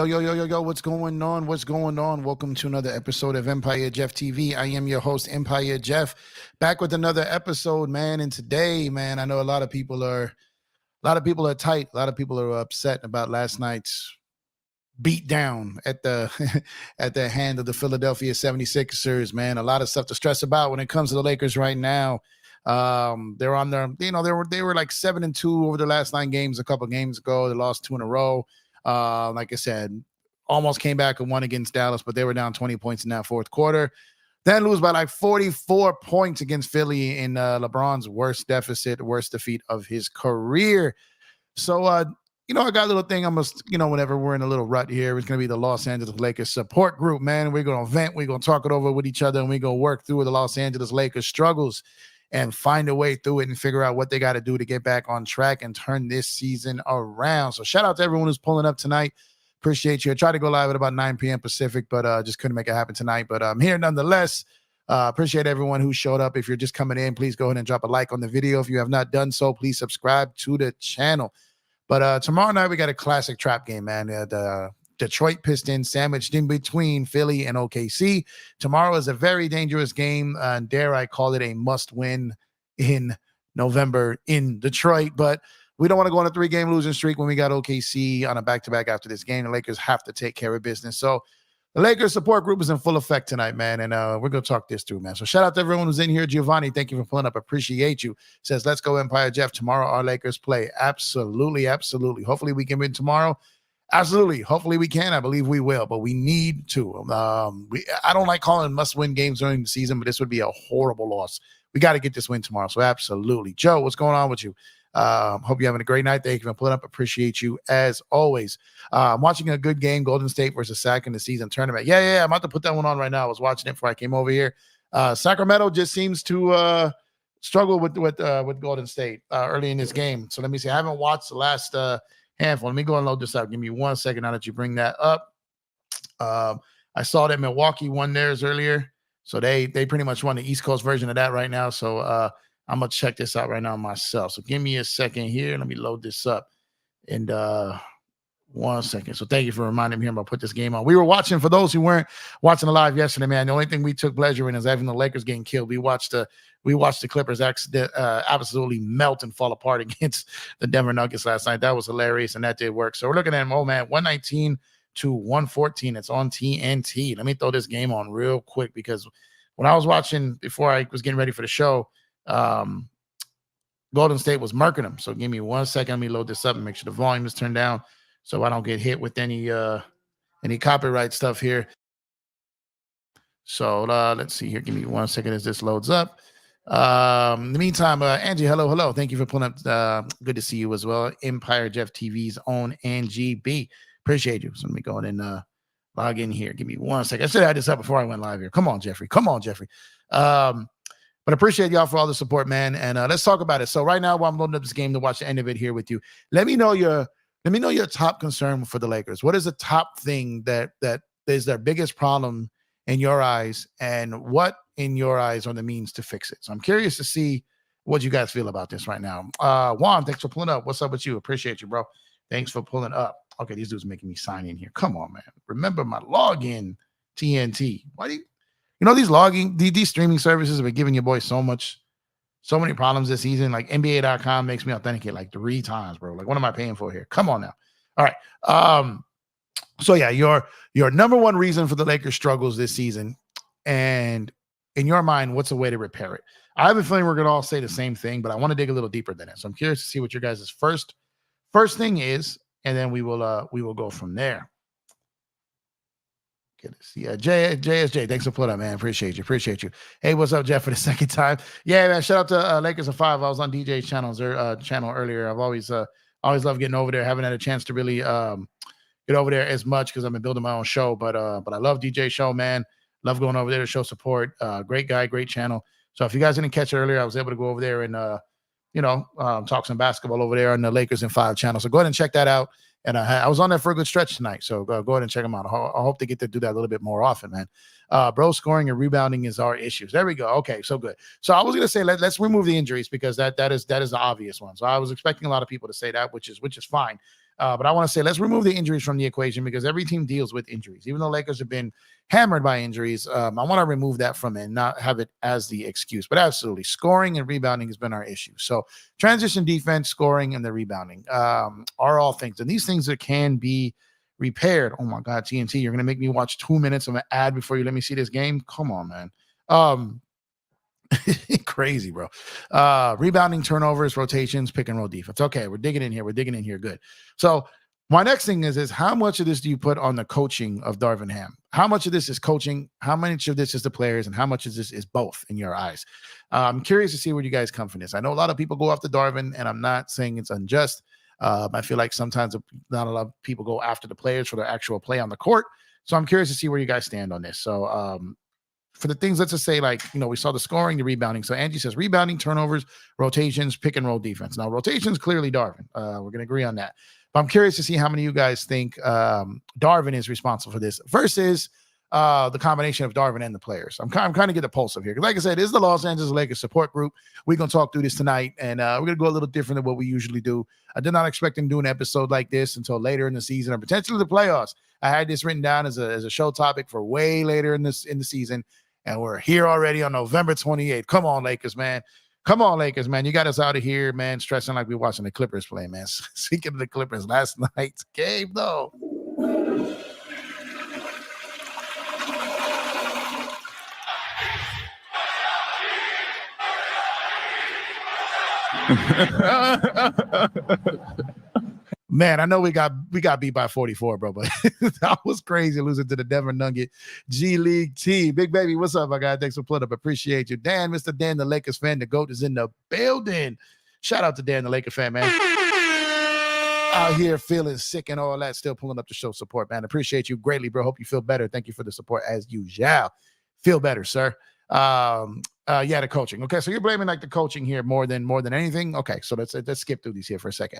Yo, what's going on? What's going on? Welcome to another episode of Empire Jeff TV. I am your host, Empire Jeff, back with another episode, man. And today, man, I know a lot of people are tight. A lot of people are upset about last night's beat down at the at the hand of the Philadelphia 76ers, man. A lot of stuff to stress about when it comes to the Lakers right now. They're on their, they were like 7-2 over the last 9 games a couple of games ago. They lost 2 in a row. Like I said, almost came back and won against Dallas, but they were down 20 points in that fourth quarter. Then lose by like 44 points against Philly in LeBron's worst deficit, worst defeat of his career. So, I got a little thing. I must, whenever we're in a little rut here, it's going to be the Los Angeles Lakers support group, man. We're going to vent. We're going to talk it over with each other, and we're going to work through the Los Angeles Lakers struggles and find a way through it and figure out what they got to do to get back on track and turn this season around. So shout out to everyone who's pulling up tonight. Appreciate you. I tried to go live at about 9 p.m. Pacific, but just couldn't make it happen tonight. But I'm here nonetheless. Appreciate everyone who showed up. If you're just coming in, please go ahead and drop a like on the video. If you have not done so, please subscribe to the channel. But tomorrow night, we got a classic trap game, man. The Detroit Pistons sandwiched in between Philly and OKC. Tomorrow is a very dangerous game. Dare I call it a must-win in November in Detroit. But we don't want to go on a 3-game losing streak when we got OKC on a back-to-back after this game. The Lakers have to take care of business. So the Lakers support group is in full effect tonight, man, and we're going to talk this through, man. So shout out to everyone who's in here. Giovanni, thank you for pulling up. Appreciate you. Says, let's go Empire Jeff. Tomorrow our Lakers play. Absolutely. Hopefully we can win tomorrow. Absolutely. Hopefully we can. I believe we will, but we need to. I don't like calling must-win games during the season, but this would be a horrible loss. We got to get this win tomorrow, so absolutely. Joe, what's going on with you? Hope you're having a great night. Thank you for pulling up. Appreciate you as always. I'm watching a good game, Golden State versus Sac in the season tournament. Yeah. I'm about to put that one on right now. I was watching it before I came over here. Sacramento just seems to struggle with Golden State early in this game. So let me see. I haven't watched the last handful. Let me go and load this up. Give me 1 second now that you bring that up. I saw that Milwaukee won theirs earlier. So they pretty much won the East Coast version of that right now. So I'm going to check this out right now myself. So give me a second here. Let me load this up. And 1 second. So thank you for reminding me here. I'm going to put this game on. We were watching, for those who weren't watching the live yesterday, man, the only thing we took pleasure in is having the Lakers getting killed. We watched the Clippers absolutely melt and fall apart against the Denver Nuggets last night. That was hilarious, and that did work. So we're looking at, 119 to 114. It's on TNT. Let me throw this game on real quick, because when I was watching before I was getting ready for the show, Golden State was murking them. So give me 1 second. Let me load this up and make sure the volume is turned down so I don't get hit with any copyright stuff here. So let's see here. Give me 1 second as this loads up. In the meantime, Angie, hello. Thank you for pulling up. Good to see you as well. Empire Jeff TV's own Angie B. Appreciate you. So let me go ahead and log in here. Give me 1 second. I should have had this up before I went live here. Come on, Jeffrey. But appreciate y'all for all the support, man. And let's talk about it. So right now, while I'm loading up this game to watch the end of it here with you, let me know your top concern for the Lakers. What is the top thing that is their biggest problem in your eyes, and what in your eyes are the means to fix it? So I'm curious to see what you guys feel about this right now. Juan, thanks for pulling up. What's up with you? Appreciate you, bro. Thanks for pulling up. Okay, these dudes making me sign in here. Come on, man. Remember my login, TNT. Why do you? These streaming services have been giving your boy so many problems this season. Like NBA.com makes me authenticate like 3 times, bro. Like, what am I paying for here? Come on now. All right. So yeah, your number one reason for the Lakers struggles this season, and in your mind, what's a way to repair it? I have a feeling we're gonna all say the same thing, but I want to dig a little deeper than it. So I'm curious to see what your guys' first thing is, and then we will go from there. Good to see JSJ. Thanks for putting up, man. Appreciate you. Hey, what's up, Jeff, for the second time? Yeah, man. Shout out to Lakers of 5. I was on DJ's channel earlier. I've always loved getting over there. Haven't had a chance to really get over there as much because I've been building my own show. But I love DJ's show, man. Love going over there to show support. Great guy, great channel. So if you guys didn't catch it earlier, I was able to go over there and talk some basketball over there on the Lakers in 5 channel. So go ahead and check that out. And I was on there for a good stretch tonight. So go ahead and check them out. I hope to get to do that a little bit more often, man. Bro, scoring and rebounding is our issues. There we go. Okay, so good. So I was going to say, let's remove the injuries, because that is the obvious one. So I was expecting a lot of people to say that, which is fine. But I want to say let's remove the injuries from the equation because every team deals with injuries. Even though Lakers have been hammered by injuries, I want to remove that from it and not have it as the excuse. But absolutely, scoring and rebounding has been our issue. So transition defense, scoring, and the rebounding are all things. And these things that can be repaired. Oh my God, TNT, you're going to make me watch 2 minutes of an ad before you let me see this game? Come on, man. Crazy, bro. Rebounding, turnovers, rotations, pick and roll defense. Okay, we're digging in here. Good. So my next thing is how much of this do you put on the coaching of Darvin Ham? How much of this is coaching? How much of this is the players? And how much of this is both in your eyes? I'm curious to see where you guys come from this. I know a lot of people go after Darvin, and I'm not saying it's unjust. I feel like sometimes not a lot of people go after the players for their actual play on the court. So I'm curious to see where you guys stand on this. So for the things, let's just say, like, we saw the scoring, the rebounding. So Angie says rebounding, turnovers, rotations, pick and roll defense. Now, rotations, clearly Darvin. We're going to agree on that. But I'm curious to see how many of you guys think Darvin is responsible for this versus the combination of Darvin and the players. I'm kind of get the pulse of here. Because like I said, this is the Los Angeles Lakers support group. We're going to talk through this tonight, and we're going to go a little different than what we usually do. I did not expect them to do an episode like this until later in the season or potentially the playoffs. I had this written down as a show topic for way later in the season. And we're here already on November 28th. Come on, Lakers, man. Come on, Lakers, man. You got us out of here, man, stressing like we're watching the Clippers play, man. Speaking of the Clippers, last night's game, though. Man, I know we got beat by 44, bro, but that was crazy losing to the Denver Nugget G League team. Big baby, what's up, my guy? Thanks for pulling up. Appreciate you. Dan, Mr. Dan, the Lakers fan, the GOAT is in the building. Shout out to Dan, the Lakers fan, man. Out here feeling sick and all that, still pulling up to show support, man. Appreciate you greatly, bro. Hope you feel better. Thank you for the support as usual. Feel better, sir. The coaching. Okay, so you're blaming like the coaching here more than anything. Okay, so let's skip through these here for a second.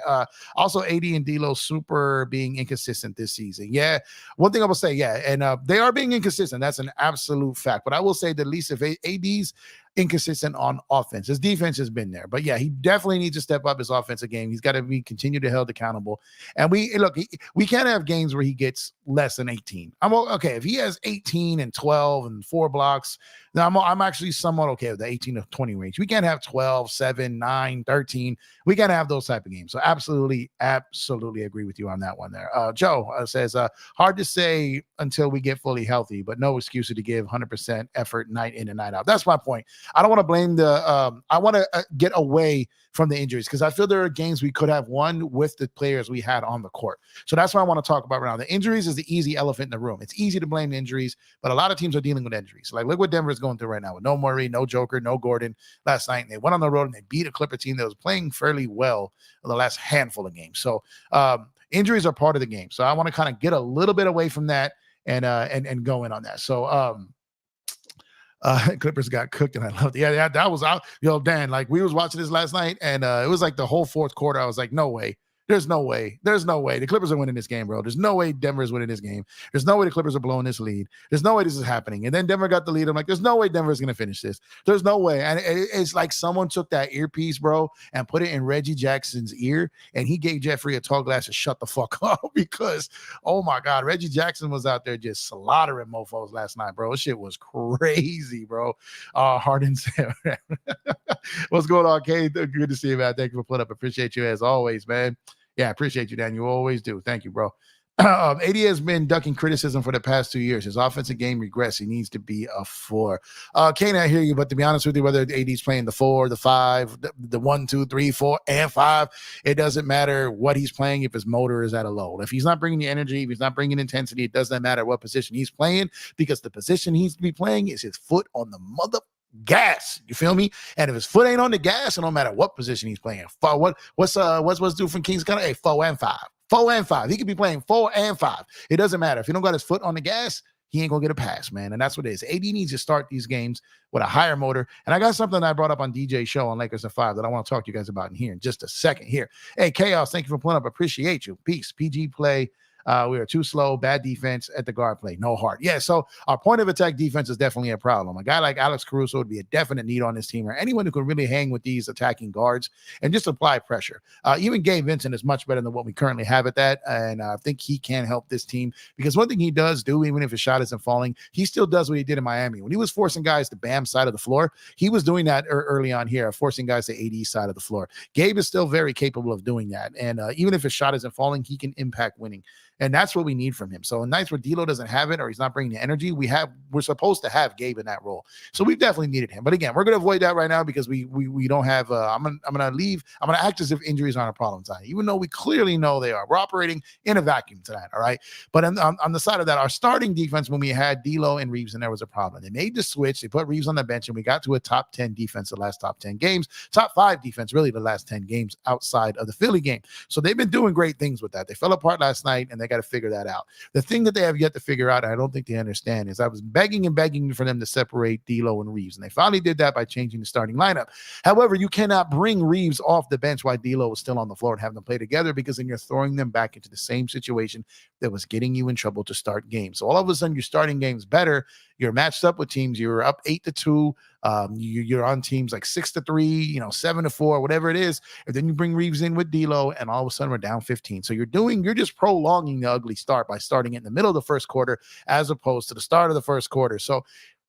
Also AD and D'Lo super being inconsistent this season. Yeah, one thing I will say, yeah, and they are being inconsistent. That's an absolute fact. But I will say that at least if AD's inconsistent on offense, his defense has been there. But yeah, he definitely needs to step up his offensive game. He's got to be continue to held accountable. And we can't have games where he gets less than 18. I'm okay if he has 18 and 12 and 4 blocks. Now I'm actually somewhat okay with the 18 to 20 range. We can't have 12, 7, 9, 13. We got to have those type of games. So absolutely agree with you on that one there. Joe says, hard to say until we get fully healthy, but no excuses to give 100% effort night in and night out. That's my point. I don't want to blame I want to get away from the injuries because I feel there are games we could have won with the players we had on the court. So that's what I want to talk about right now. The injuries is the easy elephant in the room. It's easy to blame the injuries, but a lot of teams are dealing with injuries. Like look what Denver is going through right now with no Murray, no Joker, no Gordon last night. And they went on the road and they beat a Clipper team that was playing fairly well in the last handful of games. So injuries are part of the game. So I want to kind of get a little bit away from that and go in on that. So Clippers got cooked and I loved it. Yeah, that was out. Dan, like we was watching this last night and it was like the whole fourth quarter. I was like, no way. There's no way. The Clippers are winning this game, bro. There's no way Denver is winning this game. There's no way the Clippers are blowing this lead. There's no way this is happening. And then Denver got the lead. I'm like, there's no way Denver is going to finish this. There's no way. And it's like someone took that earpiece, bro, and put it in Reggie Jackson's ear, and he gave Jeffrey a tall glass to shut the fuck up because, oh my God, Reggie Jackson was out there just slaughtering mofos last night, bro. This shit was crazy, bro. Harden said, what's going on, Kay? Good to see you, man. Thank you for putting up. Appreciate you as always, man. Yeah, I appreciate you, Dan. You always do. Thank you, bro. AD has been ducking criticism for the past 2 years. His offensive game regressed. He needs to be a 4. Kane, I hear you, but to be honest with you, whether AD's playing the 4, the 5, the 1, 2, 3, 4, and 5, it doesn't matter what he's playing if his motor is at a low. If he's not bringing the energy, if he's not bringing intensity, it doesn't matter what position he's playing because the position he's to be playing is his foot on the mother gas. You feel me? And if his foot ain't on the gas, it don't matter what position he's playing. What's dude from Kings County? Hey, 4 and 5. 4 and 5. He could be playing 4 and 5. It doesn't matter. If he don't got his foot on the gas, he ain't gonna get a pass, man. And that's what it is. AD needs to start these games with a higher motor. And I got something I brought up on DJ's show on Lakers and 5 that I want to talk to you guys about in here in just a second here. Hey, Chaos, thank you for pulling up. Appreciate you. Peace. PG play. We are too slow, bad defense at the guard play, no heart. Yeah, so our point of attack defense is definitely a problem. A guy like Alex Caruso would be a definite need on this team, or anyone who can really hang with these attacking guards and just apply pressure. Even Gabe Vincent is much better than what we currently have at that, and I think he can help this team, because one thing he does do, even if his shot isn't falling, he still does what he did in Miami. When he was forcing guys to Bam side of the floor, he was doing that early on here, forcing guys to AD side of the floor. Gabe is still very capable of doing that, and even if his shot isn't falling, he can impact winning. And that's what we need from him. So in nights where D'Lo doesn't have it, or he's not bringing the energy, we're supposed to have Gabe in that role. So we've definitely needed him. But again, we're going to avoid that right now, because we don't have. I'm gonna act as if injuries aren't a problem tonight, even though we clearly know they are. We're operating in a vacuum tonight. All right. But on the side of that, our starting defense, when we had D'Lo and Reeves, and there was a problem. They made the switch. They put Reeves on the bench, and we got to a top 10 defense the last top 10 games, top 5 defense really the last 10 games outside of the Philly game. So they've been doing great things with that. They fell apart last night, and they got to figure that out. The thing that they have yet to figure out, and I don't think they understand, is I was begging and begging for them to separate D'Lo and Reeves, and they finally did that by changing the starting lineup. However, you cannot bring Reeves off the bench while D'Lo is still on the floor and have them play together, because then you're throwing them back into the same situation that was getting you in trouble to start games. So all of a sudden, you're starting games better. You're matched up with teams. You're up 8-2. You're on teams like 6-3, 7-4, whatever it is. And then you bring Reeves in with D'Lo, and all of a sudden we're down 15. So you're just prolonging the ugly start by starting it in the middle of the first quarter as opposed to the start of the first quarter. So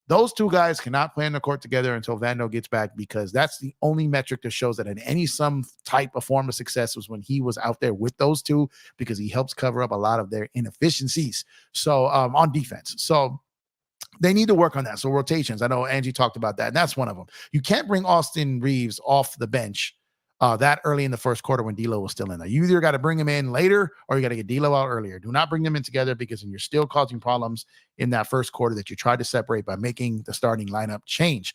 those two guys cannot play on the court together until Vando gets back, because that's the only metric that shows that in some type of form of success was when he was out there with those two, because he helps cover up a lot of their inefficiencies. So on defense. So they need to work on that. So rotations, I know Angie talked about that, and that's one of them. You can't bring Austin Reeves off the bench that early in the first quarter when D'Lo was still in there. You either got to bring him in later, or you got to get D'Lo out earlier. Do not bring them in together, because then you're still causing problems in that first quarter that you tried to separate by making the starting lineup change.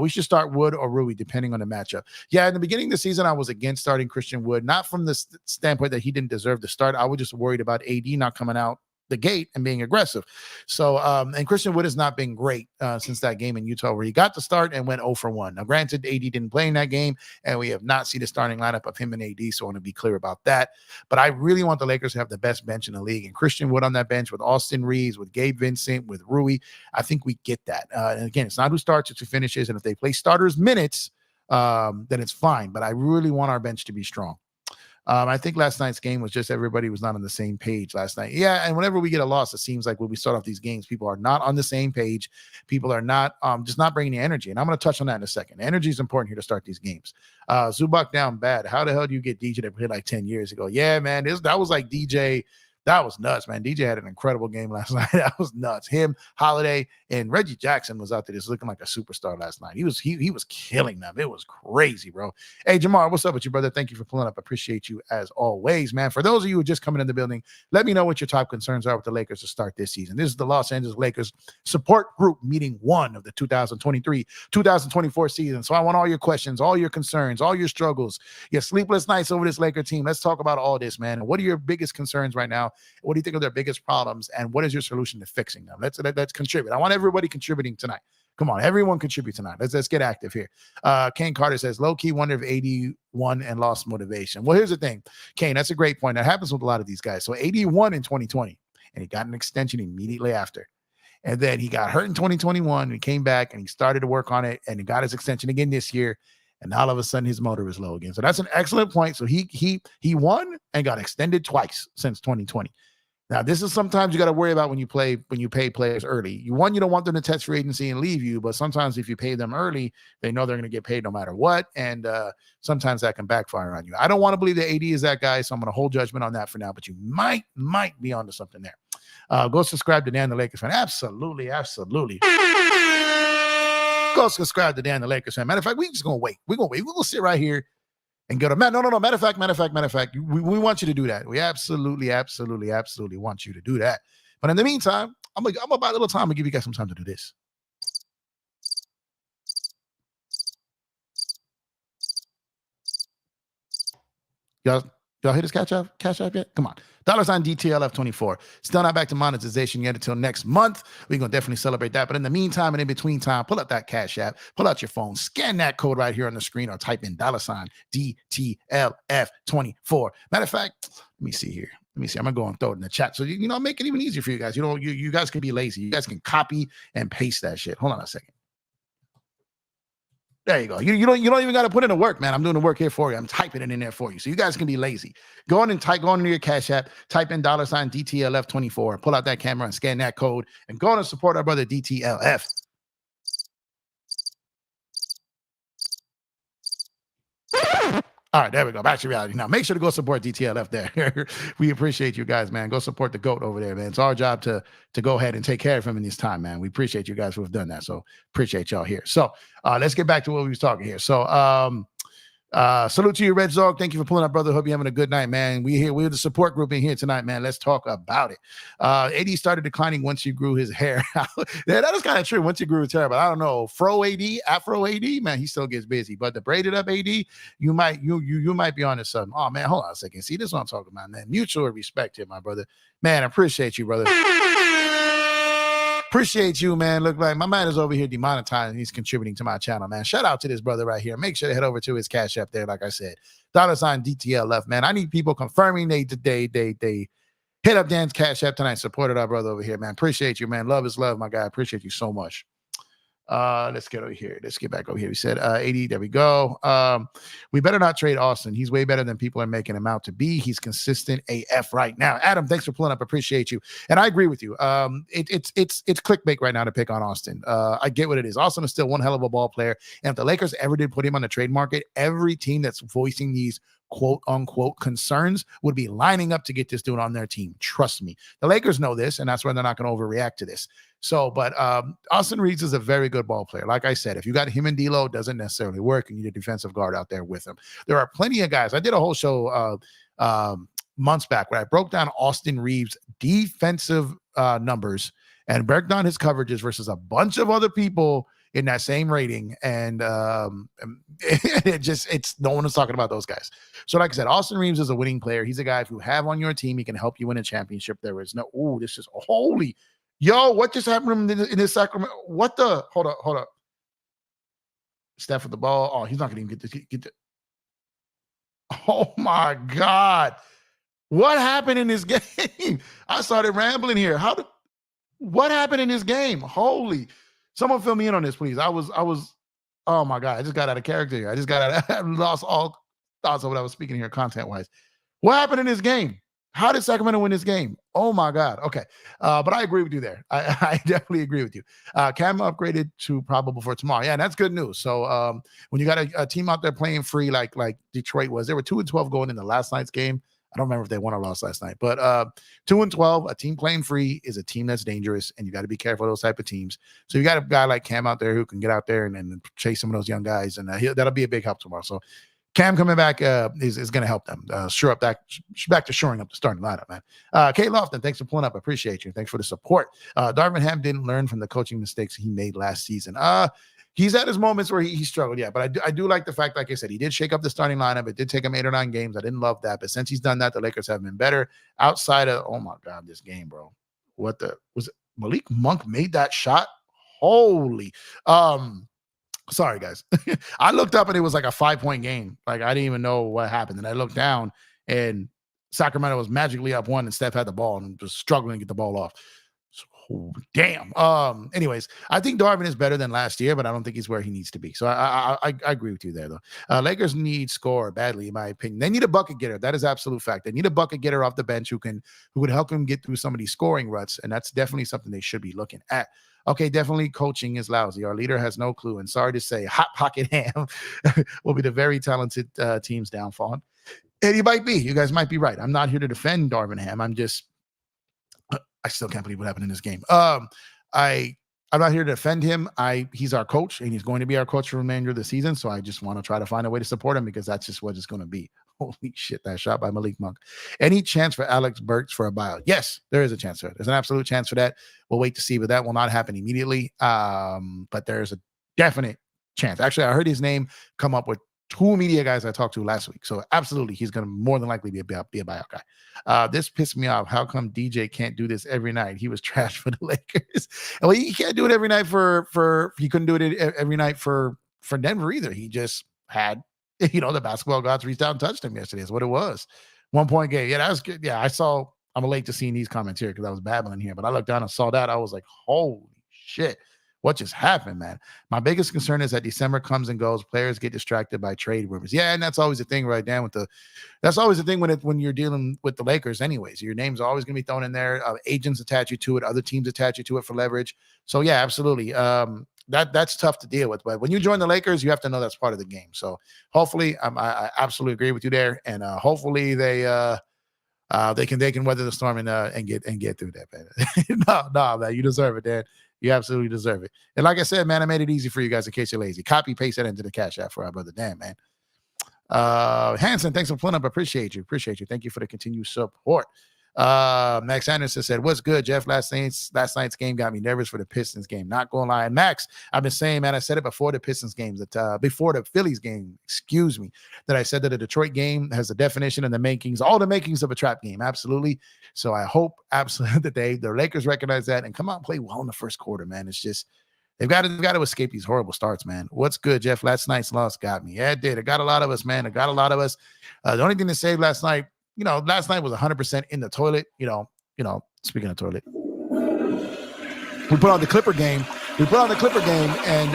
We should start Wood or Rui, depending on the matchup. Yeah, in the beginning of the season, I was against starting Christian Wood, not from the standpoint that he didn't deserve to start. I was just worried about AD not coming out the gate and being aggressive. So, and Christian Wood has not been great since that game in Utah where he got to start and went 0 for 1. Now, granted, AD didn't play in that game, and we have not seen the starting lineup of him and AD, so I want to be clear about that. But I really want the Lakers to have the best bench in the league, and Christian Wood on that bench with Austin Reeves, with Gabe Vincent, with Rui. I think we get that. And again, it's not who starts, it's who finishes, and if they play starters minutes, then it's fine. But I really want our bench to be strong. I think last night's game was just everybody was not on the same page last night. Yeah, and whenever we get a loss, it seems like when we start off these games, people are not on the same page. People are not just not bringing the energy. And I'm going to touch on that in a second. Energy is important here to start these games. Zubac down bad. How the hell do you get DJ that played like 10 years ago? Yeah, man, that was like DJ. That was nuts, man. DJ had an incredible game last night. That was nuts. Him, Holiday, and Reggie Jackson was out there just looking like a superstar last night. He was killing them. It was crazy, bro. Hey, Jamar, what's up with you, brother? Thank you for pulling up. Appreciate you as always, man. For those of you who are just coming in the building, let me know what your top concerns are with the Lakers to start this season. This is the Los Angeles Lakers support group meeting 1 of the 2023-2024 season. So I want all your questions, all your concerns, all your struggles, your sleepless nights over this Laker team. Let's talk about all this, man. What are your biggest concerns right now? What do you think are their biggest problems, and what is your solution to fixing them? Let's contribute. I want everybody contributing tonight. Come on, everyone contribute tonight. Let's get active here. Kane Carter says, low-key wonder if AD won and lost motivation. Well, here's the thing, Kane, that's a great point. That happens with a lot of these guys. So AD won in 2020, and he got an extension immediately after. And then he got hurt in 2021, and he came back, and he started to work on it, and he got his extension again this year. And all of a sudden, his motor is low again. So that's an excellent point. So he won and got extended twice since 2020. Now, this is sometimes you got to worry about when you pay players early. You don't want them to test free agency and leave you, but sometimes if you pay them early, they know they're going to get paid no matter what, and sometimes that can backfire on you. I don't want to believe that AD is that guy, so I'm going to hold judgment on that for now, but you might be onto something there. Go subscribe to Dan the Lakers fan. Absolutely. Go subscribe to Dan the Lakers fan. Matter of fact, we're just going to wait. We're going to sit right here and go to Matt. No. Matter of fact, we want you to do that. We absolutely want you to do that. But in the meantime, I'm about a little time to give you guys some time to do this. Y'all hit his cash app yet? Come on. $sign DTLF24. Still not back to monetization yet until next month. We're going to definitely celebrate that. But in the meantime and in between time, pull out that cash app, pull out your phone, scan that code right here on the screen, or type in $sign DTLF24. Matter of fact, let me see here. Let me see. I'm gonna go and throw it in the chat. So make it even easier for you guys. You guys can be lazy. You guys can copy and paste that shit. Hold on a second. There you go. You don't even got to put in the work, man. I'm doing the work here for you. I'm typing it in there for you. So you guys can be lazy. Go on into your Cash App, type in $DTLF24, pull out that camera and scan that code, and go on and support our brother DTLF. All right, there we go. Back to reality. Now, make sure to go support DTLF there. We appreciate you guys, man. Go support the GOAT over there, man. It's our job to go ahead and take care of him in this time, man. We appreciate you guys who have done that. So appreciate y'all here. So let's get back to what we was talking here. So salute to you, Red Zog. Thank you for pulling up, brother. Hope you're having a good night, man. We're the support group in here tonight, man. Let's talk about it. AD started declining once he grew his hair. Yeah, that is kind of true. Once he grew his hair, but I don't know. Afro AD, man, he still gets busy. But the braided up AD, you might be on to something. Oh man, hold on a second. See, this is what I'm talking about, man. Mutual respect here, my brother. Man, I appreciate you, brother. Appreciate you, man. Look like my man is over here demonetizing. He's contributing to my channel, man. Shout out to this brother right here. Make sure to head over to his Cash App there, like I said. $DTLF, man. I need people confirming they hit up Dan's Cash App tonight. Supported our brother over here, man. Appreciate you, man. Love is love, my guy. Appreciate you so much. Let's get over here. Let's get back over here. We said 80. There we go. We better not trade Austin. He's way better than people are making him out to be. He's consistent AF right now. Adam, thanks for pulling up. Appreciate you. And I agree with you. It's clickbait right now to pick on Austin. I get what it is. Austin is still one hell of a ball player. And if the Lakers ever did put him on the trade market, every team that's voicing these quote unquote concerns would be lining up to get this dude on their team. Trust me. The Lakers know this, and that's why they're not going to overreact to this. So, but Austin Reeves is a very good ball player. Like I said, if you got him and D'Lo, it doesn't necessarily work. You need a defensive guard out there with him. There are plenty of guys. I did a whole show months back where I broke down Austin Reeves' defensive numbers and broke down his coverages versus a bunch of other people in that same rating. And it's no one is talking about those guys. So like I said, Austin Reeves is a winning player. He's a guy, if you have on your team, he can help you win a championship. There is no, this is holy. Yo, what just happened in this Sacramento? What the? Hold up. Steph with the ball. Oh, he's not going to even get the. Oh, my God. What happened in this game? I started rambling here. What happened in this game? Holy. Someone fill me in on this, please. I was, oh, my God. I just got out of character here. I lost all thoughts of what I was speaking here content-wise. What happened in this game? How did Sacramento win this game? Oh, my God. Okay. But I agree with you there. I definitely agree with you. Cam upgraded to probable for tomorrow. Yeah, that's good news. So when you got a team out there playing free like Detroit was, they were 2-12 going into last night's game. I don't remember if they won or lost last night, but 2-12, a team playing free is a team that's dangerous, and you got to be careful of those type of teams. So you got a guy like Cam out there who can get out there and chase some of those young guys, and that'll be a big help tomorrow. So Cam coming back is going to help them shore up back to shoring up the starting lineup, man. Kate Lofton, thanks for pulling up. I appreciate you. Thanks for the support. Darvin Ham didn't learn from the coaching mistakes he made last season. He's at his moments where he struggled, yeah. But I do like the fact, like I said, he did shake up the starting lineup. It did take him 8 or 9 games. I didn't love that. But since he's done that, the Lakers have been better outside of, oh, my God, this game, bro. Was it Malik Monk made that shot? Holy. Sorry, guys. I looked up and it was like a 5-point game. Like, I didn't even know what happened. And I looked down and Sacramento was magically up 1 and Steph had the ball and was struggling to get the ball off. So, damn. Anyways, I think Darvin is better than last year, but I don't think he's where he needs to be. So I agree with you there, though. Lakers need score badly, in my opinion. They need a bucket getter. That is absolute fact. They need a bucket getter off the bench who would help him get through some of these scoring ruts, and that's definitely something they should be looking at. Okay, definitely coaching is lousy. Our leader has no clue. And sorry to say, Hot Pocket Ham will be the very talented team's downfall. And he might be. You guys might be right. I'm not here to defend Darvin Ham. I still can't believe what happened in this game. I'm not here to defend him. He's our coach, and he's going to be our coach for the remainder of the season. So I just want to try to find a way to support him because that's just what it's going to be. Holy shit, that shot by Malik Monk. Any chance for Alex Burks for a buyout? Yes, there is a chance for it. There's an absolute chance for that. We'll wait to see, but that will not happen immediately. But there's a definite chance. Actually, I heard his name come up with 2 media guys I talked to last week. So absolutely, he's going to more than likely be a buyout guy. This pissed me off. How come DJ can't do this every night? He was trash for the Lakers. Well, he can't do it every night he couldn't do it every night for Denver either. He just had, the basketball gods reached out and touched him yesterday is what it was. 1 point game. Yeah, that was good. Yeah, I'm late to seeing these comments here because I was babbling here, but I looked down and saw that. I was like, holy shit. What just happened, man? My biggest concern is that December comes and goes. Players get distracted by trade rumors. Yeah, and that's always the thing, right, Dan? That's always the thing when you're dealing with the Lakers, anyways. Your name's always going to be thrown in there. Agents attach you to it. Other teams attach you to it for leverage. So yeah, absolutely. That's tough to deal with. But when you join the Lakers, you have to know that's part of the game. So hopefully, I absolutely agree with you there, and hopefully they can weather the storm and get through that, man. no, man, you deserve it, Dan. You absolutely deserve it. And like I said, man, I made it easy for you guys in case you're lazy. Copy paste that into the Cash App for our brother Dan, man. Hanson, thanks for pulling up. Appreciate you. Thank you for the continued support. Max Anderson said, "What's good, Jeff? Last night's game got me nervous for the Pistons game. Not gonna lie, Max. I've been saying, man, I said it before the Pistons games, that before the Phillies game, excuse me, that I said that a Detroit game has the definition and the makings, all the makings of a trap game. Absolutely. So I hope absolutely that the Lakers recognize that and come out and play well in the first quarter, man. It's just they've got to escape these horrible starts, man. What's good, Jeff? Last night's loss got me. Yeah, it did. It got a lot of us, man. It got a lot of us. The only thing to save last night, last night was 100% in the toilet. Speaking of toilet, we put on the Clipper game. And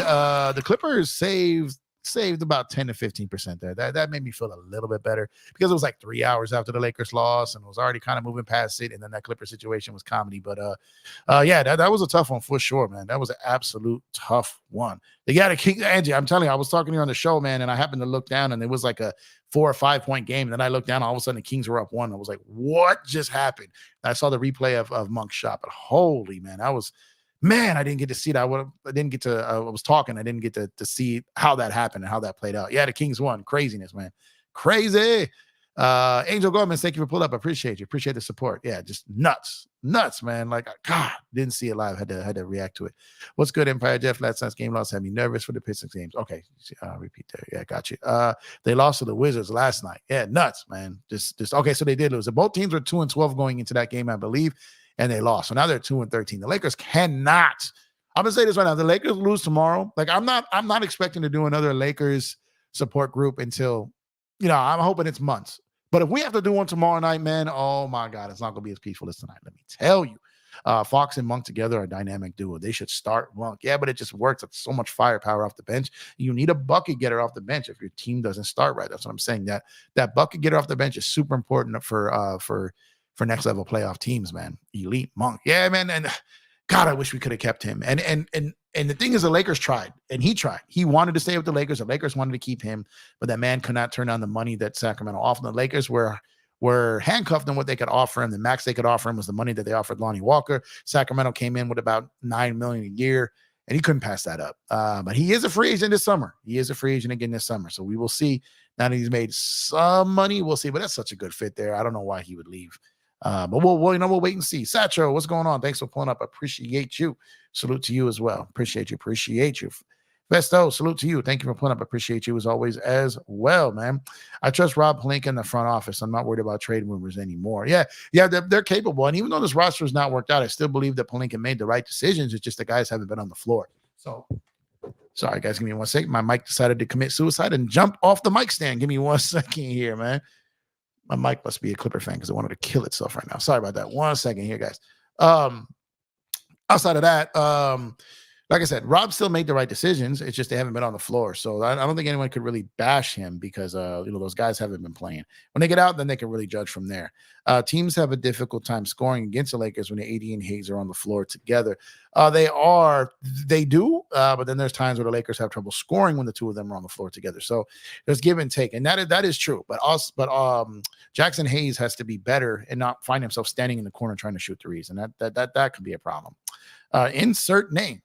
the Clippers saved about 10 to 15% there. That made me feel a little bit better because it was like 3 hours after the Lakers lost and was already kind of moving past it. And then that Clipper situation was comedy. But yeah, that was a tough one for sure, man. That was an absolute tough one. They got a King Angie. I'm telling you, I was talking to you on the show, man, and I happened to look down and it was like a 4 or 5 point game. And then I looked down, all of a sudden the Kings were up 1. I was like, what just happened? And I saw the replay of Monk's shot, but holy man, I didn't get to see that. I was talking. I didn't get to see how that happened and how that played out. Yeah, the Kings won. Craziness, man. Crazy. Angel Gomez, thank you for pull up. I appreciate you. Appreciate the support. Yeah, just nuts, man. Like, God, didn't see it live. Had to react to it. What's good, Empire Jeff? Last night's game loss had me nervous for the Pistons games. Okay, repeat there. Yeah, got you. They lost to the Wizards last night. Yeah, nuts, man. Just okay. So they did lose. Both teams were 2-12 going into that game, I believe. And they lost. So now they're 2-13. The Lakers cannot. I'm gonna say this right now. The Lakers lose tomorrow. Like I'm not expecting to do another Lakers support group until, I'm hoping it's months. But if we have to do one tomorrow night, man, oh my God, it's not gonna be as peaceful as tonight. Let me tell you. Fox and Monk together are a dynamic duo. They should start Monk. Yeah, but it just works. It's so much firepower off the bench. You need a bucket getter off the bench if your team doesn't start right. That's what I'm saying. That bucket getter off the bench is super important for next level playoff teams, man. Elite Monk. Yeah, man. And God, I wish we could have kept him. And the thing is, the Lakers tried, and he tried. He wanted to stay with the Lakers. The Lakers wanted to keep him, but that man could not turn down the money that Sacramento offered. The Lakers were handcuffed on what they could offer him. The max they could offer him was the money that they offered Lonnie Walker. Sacramento came in with about $9 million a year, and he couldn't pass that up. But he is a free agent this summer. He is a free agent again this summer. So we will see. Now that he's made some money, we'll see. But that's such a good fit there. I don't know why he would leave. But we'll wait and see. Satcho, what's going on? Thanks for pulling up. Appreciate you. Salute to you as well. Appreciate you. Festo, salute to you. Thank you for pulling up. Appreciate you as always as well, man. I trust Rob Pelinka in the front office. I'm not worried about trade rumors anymore. Yeah, they're capable. And even though this roster has not worked out, I still believe that Pelinka made the right decisions. It's just the guys haven't been on the floor. So, sorry, guys. Give me 1 second. My mic decided to commit suicide and jump off the mic stand. Give me 1 second here, man. My mic must be a Clipper fan because it wanted to kill itself right now. Sorry about that. 1 second here, guys. Outside of that, like I said, Rob still made the right decisions. It's just they haven't been on the floor. So I don't think anyone could really bash him because those guys haven't been playing. When they get out, then they can really judge from there. Teams have a difficult time scoring against the Lakers when AD and Hayes are on the floor together. They do, but then there's times where the Lakers have trouble scoring when the two of them are on the floor together. So there's give and take, and that is true. But Jackson Hayes has to be better and not find himself standing in the corner trying to shoot threes, and that could be a problem. Insert name.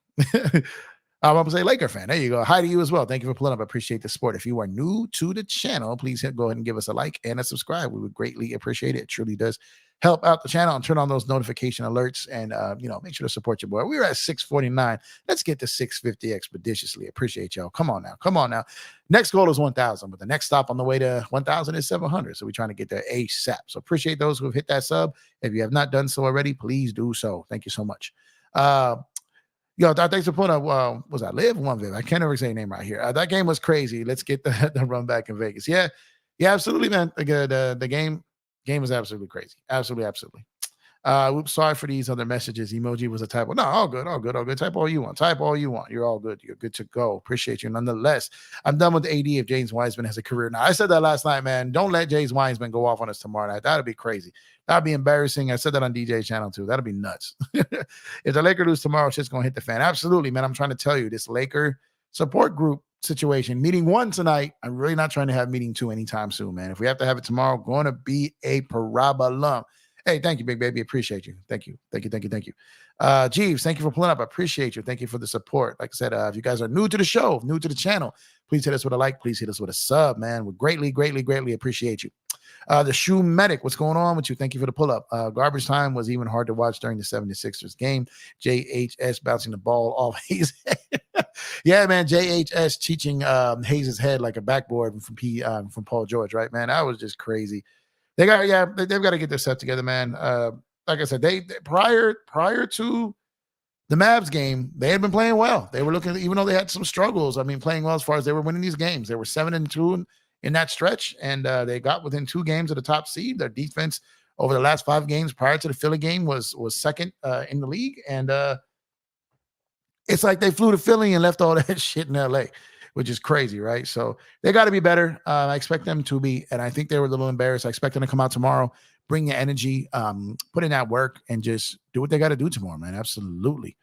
I'm going to say Laker fan. There you go. Hi to you as well. Thank you for pulling up. I appreciate the support. If you are new to the channel, please go ahead and give us a like and a subscribe. We would greatly appreciate it. It truly does help out the channel, and turn on those notification alerts, and make sure to support your boy. We're at 649. Let's get to 650 expeditiously. Appreciate y'all. Come on now. Next goal is 1,000, but the next stop on the way to 1,000 is 700. So we're trying to get there ASAP. So appreciate those who have hit that sub. If you have not done so already, please do so. Thank you so much. Thanks for putting up. Was that Live? One Viv. I can't ever say your name right here. That game was crazy. Let's get the run back in Vegas. Yeah, absolutely, man. The game. Game was absolutely crazy. Absolutely, absolutely. Oops, sorry for these other messages. Emoji was a typo. No, all good, all good, all good. Type all you want. Type all you want. You're all good. You're good to go. Appreciate you. Nonetheless, I'm done with AD if James Wiseman has a career. Now, I said that last night, man. Don't let James Wiseman go off on us tomorrow night. That'd be crazy. That'd be embarrassing. I said that on DJ's channel too. That'd be nuts. If the Lakers lose tomorrow, shit's gonna hit the fan. Absolutely, man. I'm trying to tell you, this Laker support group situation. Meeting 1 tonight. I'm really not trying to have meeting 2 anytime soon, man. If we have to have it tomorrow, going to be a problem. Hey, thank you, big baby. Appreciate you. Thank you. Thank you. Thank you. Thank you. Jeeves, thank you for pulling up. I appreciate you. Thank you for the support. Like I said, if you guys are new to the show, new to the channel, please hit us with a like. Please hit us with a sub, man. We greatly, greatly, greatly appreciate you. The Shoe Medic, what's going on with you? Thank you for the pull up. Garbage time was even hard to watch during the 76ers game. JHS bouncing the ball off Hayes' head. Yeah, man. JHS teaching Hayes' head like a backboard from Paul George, right, man? That was just crazy. They've got to get their set together, man. Like I said, they prior to the Mavs game, they had been playing well. They were looking, even though they had some struggles. I mean, playing well as far as they were winning these games. They were 7-2 in that stretch, and they got within 2 games of the top seed. Their defense over the last 5 games prior to the Philly game was second in the league, and it's like they flew to Philly and left all that shit in LA, which is crazy, right? So they got to be better. I expect them to be, and I think they were a little embarrassed. I expect them to come out tomorrow, bring the energy, put in that work, and just do what they got to do tomorrow, man. Absolutely.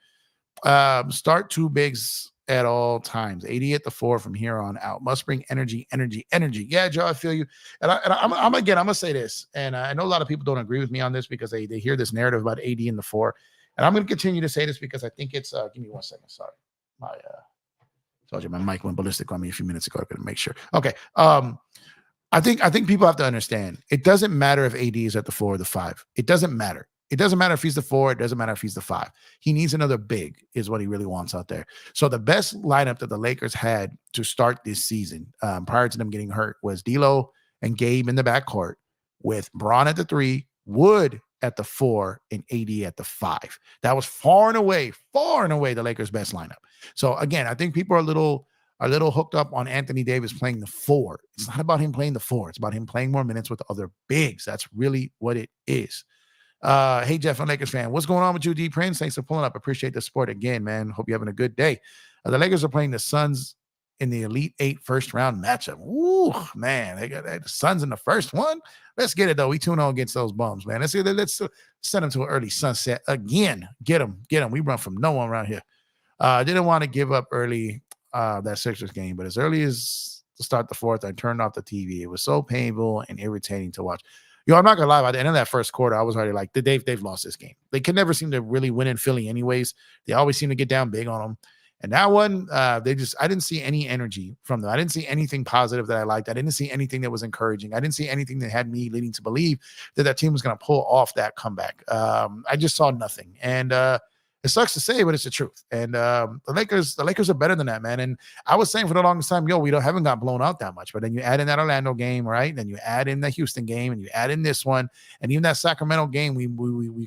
Start 2 bigs at all times. 80 at the 4 from here on out. Must bring energy, energy, energy. Yeah, Joe, I feel you. And I'm gonna say this, and I know a lot of people don't agree with me on this because they hear this narrative about 80 in the 4, and I'm going to continue to say this because I think it's. Give me 1 second. Sorry, my told you my mic went ballistic on me a few minutes ago. I got to make sure. Okay. I think people have to understand. It doesn't matter if AD is at the 4 or the 5. It doesn't matter. It doesn't matter if he's the 4. It doesn't matter if he's the 5. He needs another big is what he really wants out there. So the best lineup that the Lakers had to start this season prior to them getting hurt was D'Lo and Gabe in the backcourt with Braun at the 3, Wood at the 4, and AD at the 5. That was far and away the Lakers' best lineup. So again, I think people are a little hooked up on Anthony Davis playing the 4. It's not about him playing the 4. It's about him playing more minutes with other bigs. That's really what it is. Hey, Jeff, I'm a Lakers fan. What's going on with you, D Prince? Thanks for pulling up. Appreciate the support again, man. Hope you're having a good day. The Lakers are playing the Suns in the Elite 8 first round matchup. Ooh, man, they got the Suns in the first one. Let's get it, though. We 2-0 against those bums, man. Let's send them to an early sunset again. Get them. We run from no one around here. Didn't want to give up early that Sixers game, but as early as to start the 4th, I turned off the TV. It was so painful and irritating to watch. I'm not gonna lie. By the end of that first quarter, I was already like, they've lost this game. They can never seem to really win in Philly, anyways. They always seem to get down big on them. And that one, I didn't see any energy from them. I didn't see anything positive that I liked. I didn't see anything that was encouraging. I didn't see anything that had me leading to believe that team was going to pull off that comeback. I just saw nothing. And it sucks to say, but it's the truth. And the Lakers are better than that, man. And I was saying for the longest time, we haven't got blown out that much. But then you add in that Orlando game, right? Then you add in the Houston game, and you add in this one, and even that Sacramento game, we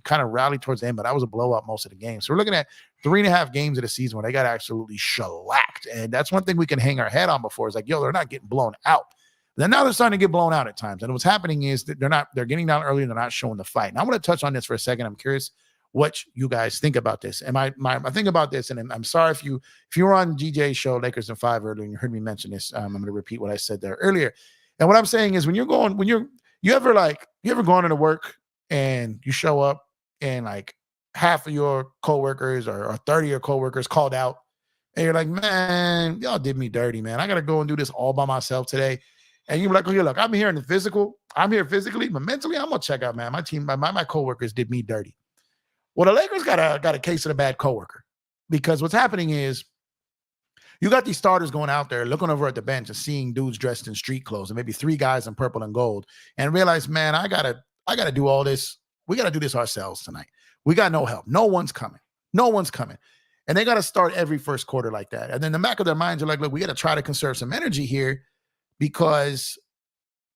kind of rallied towards the end, but that was a blowout most of the game. So we're looking at 3.5 games of the season where they got absolutely shellacked. And that's one thing we can hang our head on before. Is like, they're not getting blown out. Then now they're starting to get blown out at times. And what's happening is that they're getting down early and they're not showing the fight. And I want to touch on this for a second. I'm curious what you guys think about this. And my think about this, and I'm sorry if you were on GJ's show, Lakers in 5 earlier, and you heard me mention this. I'm going to repeat what I said there earlier. And what I'm saying is you ever gone into work and you show up and like half of your coworkers or 30 of your coworkers called out, and you're like, man, y'all did me dirty, man. I got to go and do this all by myself today. And you're like, oh, look, I'm here in the physical. I'm here physically, but mentally, I'm going to check out, man. My team, my coworkers did me dirty. Well, the Lakers got a case of the bad coworker, because what's happening is you got these starters going out there looking over at the bench and seeing dudes dressed in street clothes and maybe 3 guys in purple and gold, and realize, man, I gotta do all this. We got to do this ourselves tonight. We got no help. No one's coming. And they got to start every first quarter like that. And then in the back of their minds are like, look, we got to try to conserve some energy here because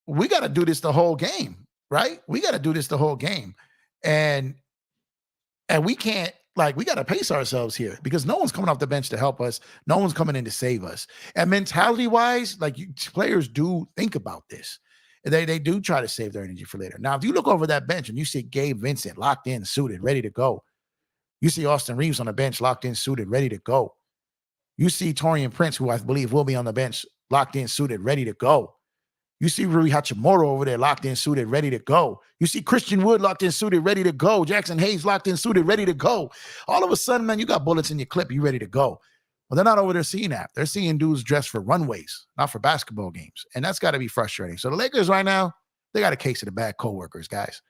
we got to do this the whole game, right? We got to do this the whole game. And we can't, we got to pace ourselves here because no one's coming off the bench to help us. No one's coming in to save us. And mentality-wise, players do think about this. They do try to save their energy for later. Now, if you look over that bench and you see Gabe Vincent locked in, suited, ready to go. You see Austin Reeves on the bench, locked in, suited, ready to go. You see Torian Prince, who I believe will be on the bench, locked in, suited, ready to go. You see Rui Hachimura over there, locked in, suited, ready to go. You see Christian Wood locked in, suited, ready to go. Jackson Hayes locked in, suited, ready to go. All of a sudden, man, you got bullets in your clip. You ready to go. Well, they're not over there seeing that. They're seeing dudes dressed for runways, not for basketball games. And that's got to be frustrating. So the Lakers right now, they got a case of the bad coworkers, guys.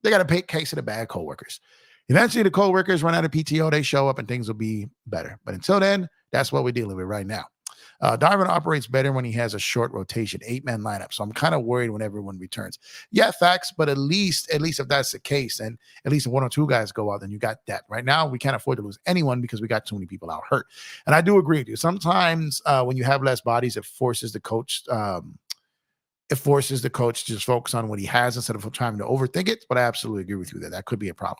They got a case of the bad coworkers. Eventually, the coworkers run out of PTO. They show up and things will be better. But until then, that's what we're dealing with right now. Darvin operates better when he has a short rotation, 8-man lineup. So I'm kind of worried when everyone returns. Yeah, facts, but at least if that's the case, and at least if one or two guys go out, then you got that. Right now, we can't afford to lose anyone because we got too many people out hurt. And I do agree with you. Sometimes when you have less bodies, it forces the coach. It forces the coach to just focus on what he has instead of trying to overthink it. But I absolutely agree with you that could be a problem.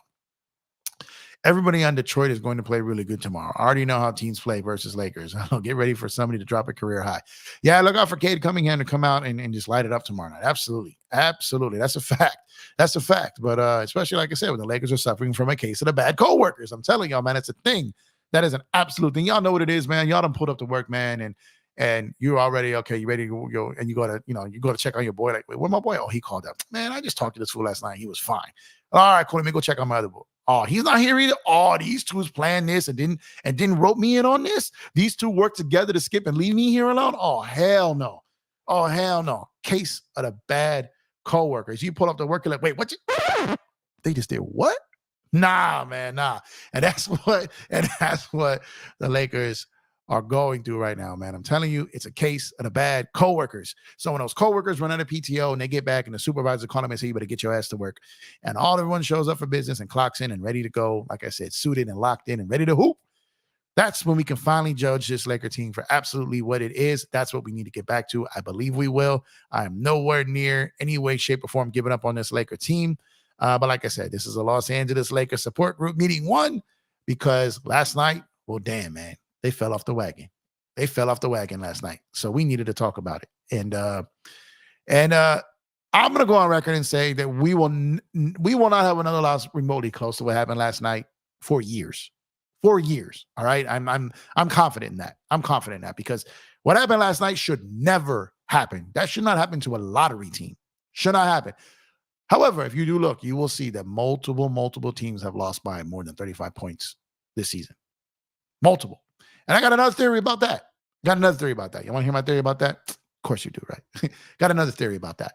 Everybody on Detroit is going to play really good tomorrow. I already know how teams play versus Lakers. Get ready for somebody to drop a career high. Yeah, look out for Cade Cunningham to come out and just light it up tomorrow night. Absolutely. Absolutely. That's a fact. That's a fact. But especially, like I said, when the Lakers are suffering from a case of the bad coworkers. I'm telling y'all, man, it's a thing. That is an absolute thing. Y'all know what it is, man. Y'all done pulled up to work, man, and you're already okay. You ready to go? And you go to check on your boy. Like, wait, where's my boy? Oh, he called up. Man, I just talked to this fool last night. He was fine. All right, cool. Let me go check on my other boy. Oh, he's not here either. Oh, these two's playing this and didn't rope me in on this. These two work together to skip and leave me here alone. Oh, hell no. Oh, hell no. Case of the bad coworkers. You pull up to work and like, wait, what? They just did what? Nah, man, nah. And that's what the Lakers are going through right now, man. I'm telling you, it's a case of the bad coworkers. So when those coworkers run out of PTO and they get back and the supervisor call them and say, you better get your ass to work. And everyone shows up for business and clocks in and ready to go, like I said, suited and locked in and ready to hoop. That's when we can finally judge this Laker team for absolutely what it is. That's what we need to get back to. I believe we will. I am nowhere near any way, shape, or form giving up on this Laker team. But like I said, this is a Los Angeles Lakers support group meeting one because last night, well, damn, man. They fell off the wagon. They fell off the wagon last night. So we needed to talk about it. And I'm going to go on record and say that we will not have another loss remotely close to what happened last night for years. 4 years. All right. I'm confident in that. I'm confident in that because what happened last night should never happen. That should not happen to a lottery team. Should not happen. However, if you do look, you will see that multiple teams have lost by more than 35 points this season. Multiple. And I got another theory about that. You want to hear my theory about that? Of course you do, right? Got another theory about that.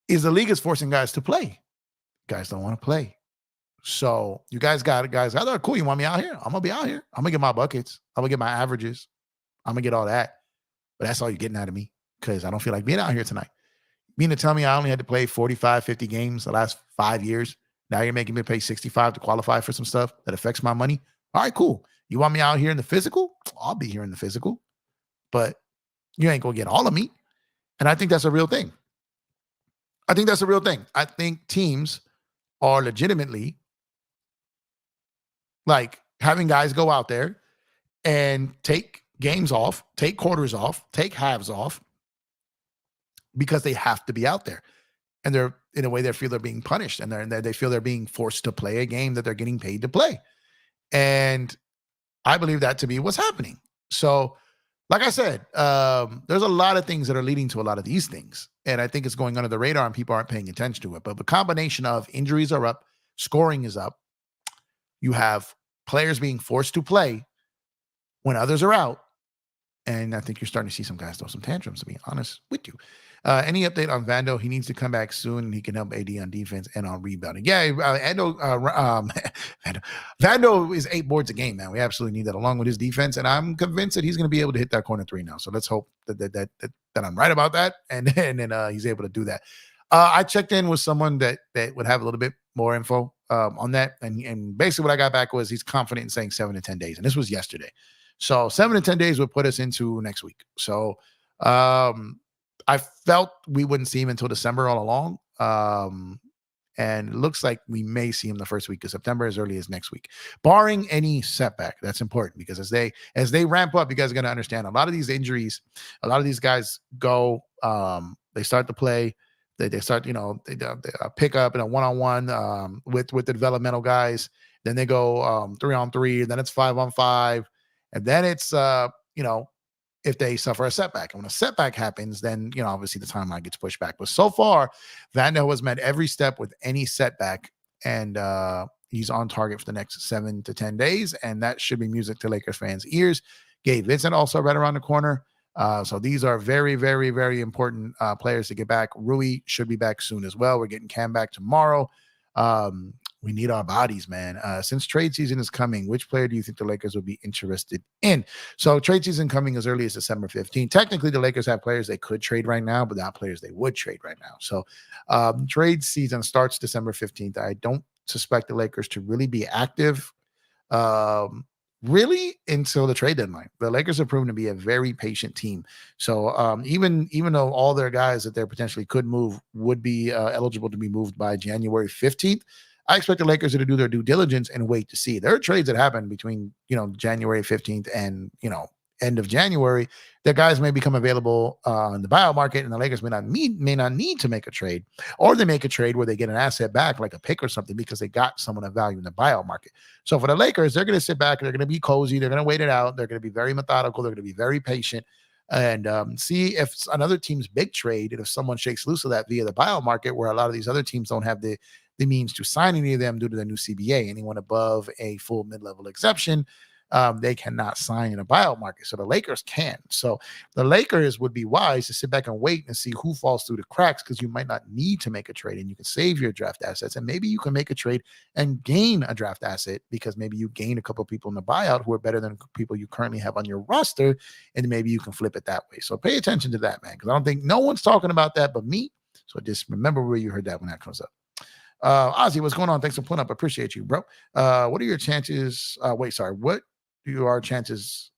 Is the league is forcing guys to play. Guys don't want to play. So you guys got it, guys. I thought, cool, you want me out here? I'm going to be out here. I'm going to get my buckets. I'm going to get my averages. I'm going to get all that. But that's all you're getting out of me because I don't feel like being out here tonight. You mean to tell me I only had to play 45, 50 games the last 5 years? Now you're making me pay 65 to qualify for some stuff that affects my money? All right, cool. You want me out here in the physical? I'll be here in the physical. But you ain't going to get all of me. And I think that's a real thing. I think teams are legitimately like having guys go out there and take games off, take quarters off, take halves off because they have to be out there. And they're, in a way, they feel they're being punished and they feel they're being forced to play a game that they're getting paid to play. And I believe that to be what's happening. So, like I said, there's a lot of things that are leading to a lot of these things. And I think it's going under the radar and people aren't paying attention to it. But the combination of injuries are up, scoring is up. You have players being forced to play when others are out. And I think you're starting to see some guys throw some tantrums, to be honest with you. Any update on Vando? He needs to come back soon. He can help AD on defense and on rebounding. Yeah, Vando is 8 boards a game, man. We absolutely need that along with his defense. And I'm convinced that he's going to be able to hit that corner 3 now. So let's hope that I'm right about that. And then he's able to do that. I checked in with someone that would have a little bit more info on that. And basically what I got back was he's confident in saying 7 to 10 days. And this was yesterday. So 7 to 10 days would put us into next week. So I felt we wouldn't see him until December all along. And it looks like we may see him the first week of September, as early as next week, barring any setback. That's important because as they ramp up, you guys are going to understand a lot of these injuries, a lot of these guys go, they start to play, They start, they pick up in a one-on-one with the developmental guys. Then they go 3-on-3. Then it's 5-on-5, and then it's if they suffer a setback. And when a setback happens, then obviously the timeline gets pushed back. But so far, Vando has met every step with any setback, and he's on target for the next 7 to 10 days, and that should be music to Lakers fans' ears. Gabe Vincent also right around the corner. So these are very, very, very important players to get back. Rui should be back soon as well. We're getting Cam back tomorrow. We need our bodies, man. Since trade season is coming, which player do you think the Lakers would be interested in? So trade season coming as early as December 15th. Technically, the Lakers have players they could trade right now, but not players they would trade right now. So trade season starts December 15th. I don't suspect the Lakers to really be active really until the trade deadline. The Lakers have proven to be a very patient team. So even though all their guys that they potentially could move would be eligible to be moved by January 15th, I expect the Lakers to do their due diligence and wait to see. There are trades that happen between, January 15th and, end of January. That guys may become available on the buyout market, and the Lakers may not need to make a trade, or they make a trade where they get an asset back, like a pick or something, because they got someone of value in the buyout market. So for the Lakers, they're going to sit back, they're going to be cozy, they're going to wait it out, they're going to be very methodical, they're going to be very patient, and see if another team's big trade, and if someone shakes loose of that via the buyout market, where a lot of these other teams don't have the means to sign any of them due to the new CBA. Anyone above a full mid-level exception, they cannot sign in a buyout market. So the Lakers can. So the Lakers would be wise to sit back and wait and see who falls through the cracks, because you might not need to make a trade and you can save your draft assets. And maybe you can make a trade and gain a draft asset, because maybe you gain a couple of people in the buyout who are better than people you currently have on your roster. And maybe you can flip it that way. So pay attention to that, man, because I don't think no one's talking about that but me. So just remember where you heard that when that comes up. Ozzy, what's going on? Thanks for pulling up. Appreciate you, bro. What are your chances? What are our chances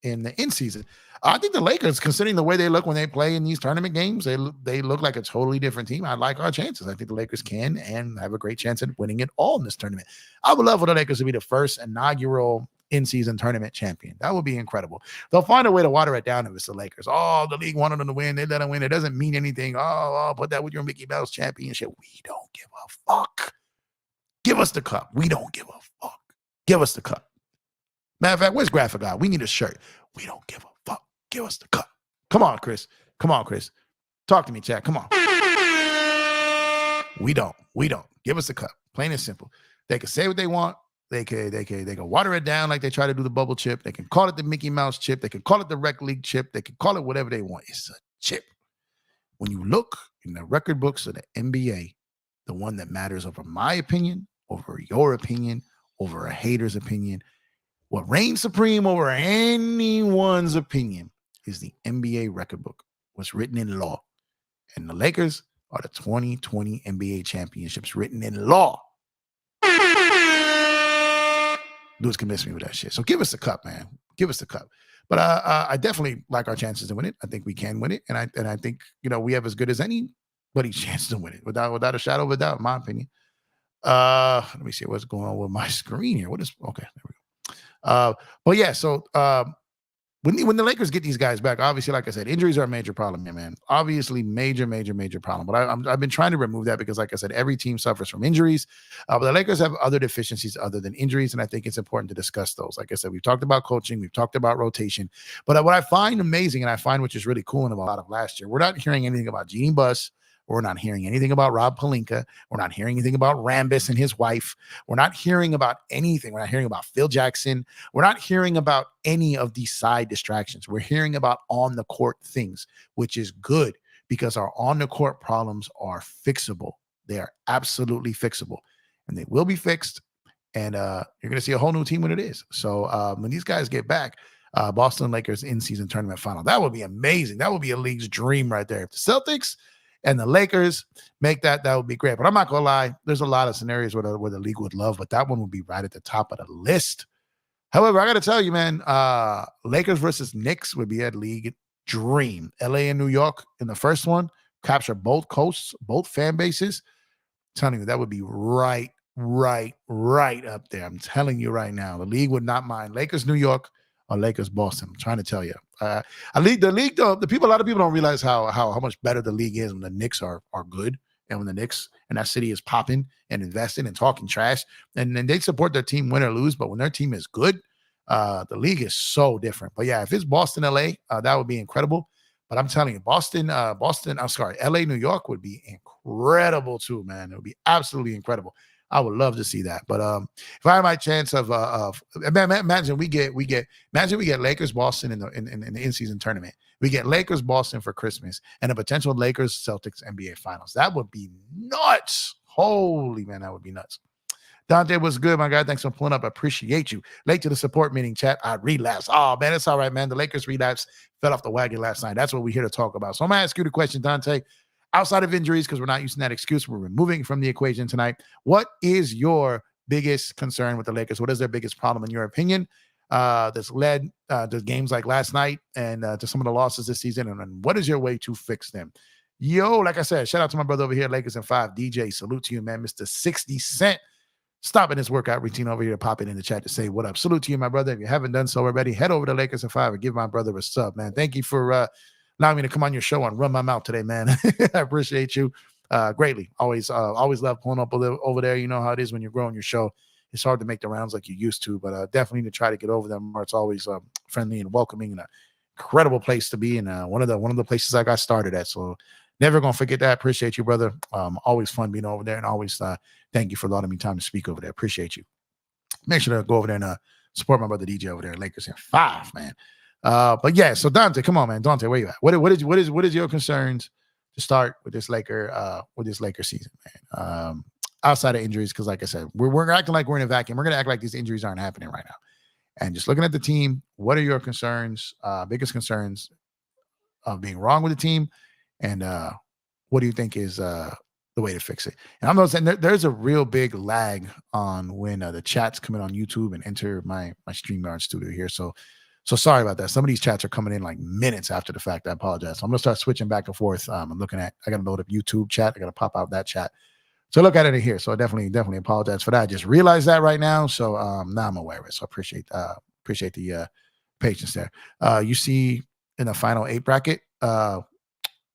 in the in season? I think the Lakers, considering the way they look when they play in these tournament games, they look like a totally different team. I like our chances. I think the Lakers can and have a great chance at winning it all in this tournament. I would love for the Lakers to be the first inaugural in-season tournament champion. That would be incredible. They'll find a way to water it down if it's the Lakers. Oh, the league wanted them to win. They let them win. It doesn't mean anything. Oh, put that with your Mickey Mouse championship. We don't give a fuck. Give us the cup. We don't give a fuck. Give us the cup. Matter of fact, where's Graphic Guy? We need a shirt. We don't give a fuck. Give us the cup. Come on, Chris. Talk to me, Chad. Come on. We don't. Give us the cup. Plain and simple. They can say what they want. They can water it down like they try to do the bubble chip. They can call it the Mickey Mouse chip. They can call it the Rec League chip. They can call it whatever they want. It's a chip. When you look in the record books of the NBA, the one that matters over my opinion, over your opinion, over a hater's opinion, what reigns supreme over anyone's opinion is the NBA record book, what's written in law. And the Lakers are the 2020 NBA championships written in law. Dudes convince me with that shit. So give us the cup, man. Give us the cup. But I definitely like our chances to win it. I think we can win it. And I think, we have as good as anybody's chance to win it without a shadow of a doubt, in my opinion. Let me see what's going on with my screen here. Okay, there we go. But yeah, so when the Lakers get these guys back, obviously, like I said, injuries are a major problem here, man. Obviously, major problem. But I've been trying to remove that because, like I said, every team suffers from injuries. But the Lakers have other deficiencies other than injuries, and I think it's important to discuss those. Like I said, we've talked about coaching, we've talked about rotation. But what I find amazing, and I find which is really cool in a lot of last year, we're not hearing anything about Jeannie Buss. We're not hearing anything about Rob Pelinka. We're not hearing anything about Rambis and his wife. We're not hearing about anything. We're not hearing about Phil Jackson. We're not hearing about any of these side distractions. We're hearing about on the court things, which is good because our on the court problems are fixable. They are absolutely fixable, and they will be fixed. And you're going to see a whole new team when it is. So when these guys get back, Boston Lakers in-season tournament final, that would be amazing. That would be a league's dream right there. If the Celtics and the Lakers make that would be great. But I'm not going to lie. There's a lot of scenarios where the league would love, but that one would be right at the top of the list. However, I got to tell you, man, Lakers versus Knicks would be a league dream. LA and New York in the first one, capture both coasts, both fan bases. I'm telling you, that would be right up there. I'm telling you right now, the league would not mind. Lakers, New York, or Lakers Boston. I'm trying to tell you. The league though, a lot of people don't realize how much better the league is when the Knicks are good, and when the Knicks and that city is popping and investing and talking trash, and then they support their team win or lose. But when their team is good, the league is so different. But yeah, if it's Boston, LA, that would be incredible. But I'm telling you, LA, New York would be incredible too, man. It would be absolutely incredible. I would love to see that. But if I had my chance of imagine we get Lakers Boston in the in-season tournament. We get Lakers Boston for Christmas and a potential Lakers Celtics NBA Finals. That would be nuts. Holy man, that would be nuts. Dante, what's good, my guy? Thanks for pulling up. I appreciate you. Late to the support meeting, chat. I relapsed. Oh, man, it's all right, man. The Lakers relapse fell off the wagon last night. That's what we're here to talk about. So I'm going to ask you the question, Dante. Outside of injuries, because we're not using that excuse, we're removing from the equation tonight. What is your biggest concern with the Lakers? What is their biggest problem, in your opinion, that's led to games like last night and to some of the losses this season? And what is your way to fix them? Yo, like I said, shout out to my brother over here, Lakers in 5. DJ, salute to you, man. Mr. 60 Cent. Stopping his workout routine over here to pop it in the chat to say what up. Salute to you, my brother. If you haven't done so already, head over to Lakers in 5 and give my brother a sub, man. Thank you for allowing me to come on your show and run my mouth today, man. I appreciate you greatly. Always love pulling up over there. You know how it is when you're growing your show. It's hard to make the rounds like you used to, but definitely to try to get over them more. It's always friendly and welcoming and an incredible place to be, and one of the places I got started at. So never gonna forget that. Appreciate you, brother. Always fun being over there, and always thank you for allowing me time to speak over there. Appreciate you. Make sure to go over there and support my brother DJ over there, Lakers in 5, man. But yeah, so Dante, come on, man. Dante, where you at? What is your concerns to start with this Laker season, man? Outside of injuries, because like I said, we're acting like we're in a vacuum. We're gonna act like these injuries aren't happening right now. And just looking at the team, what are your concerns, biggest concerns of being wrong with the team? And what do you think is the way to fix it? And I'm saying there's a real big lag on when the chats come in on YouTube and enter my StreamYard studio here. So sorry about that. Some of these chats are coming in like minutes after the fact. I apologize. So I'm gonna start switching back and forth. I gotta load up YouTube chat. I gotta pop out that chat. So look at it in here. So I definitely apologize for that. I just realized that right now. So now I'm aware of it. So appreciate the patience there. You see in the final 8 bracket. What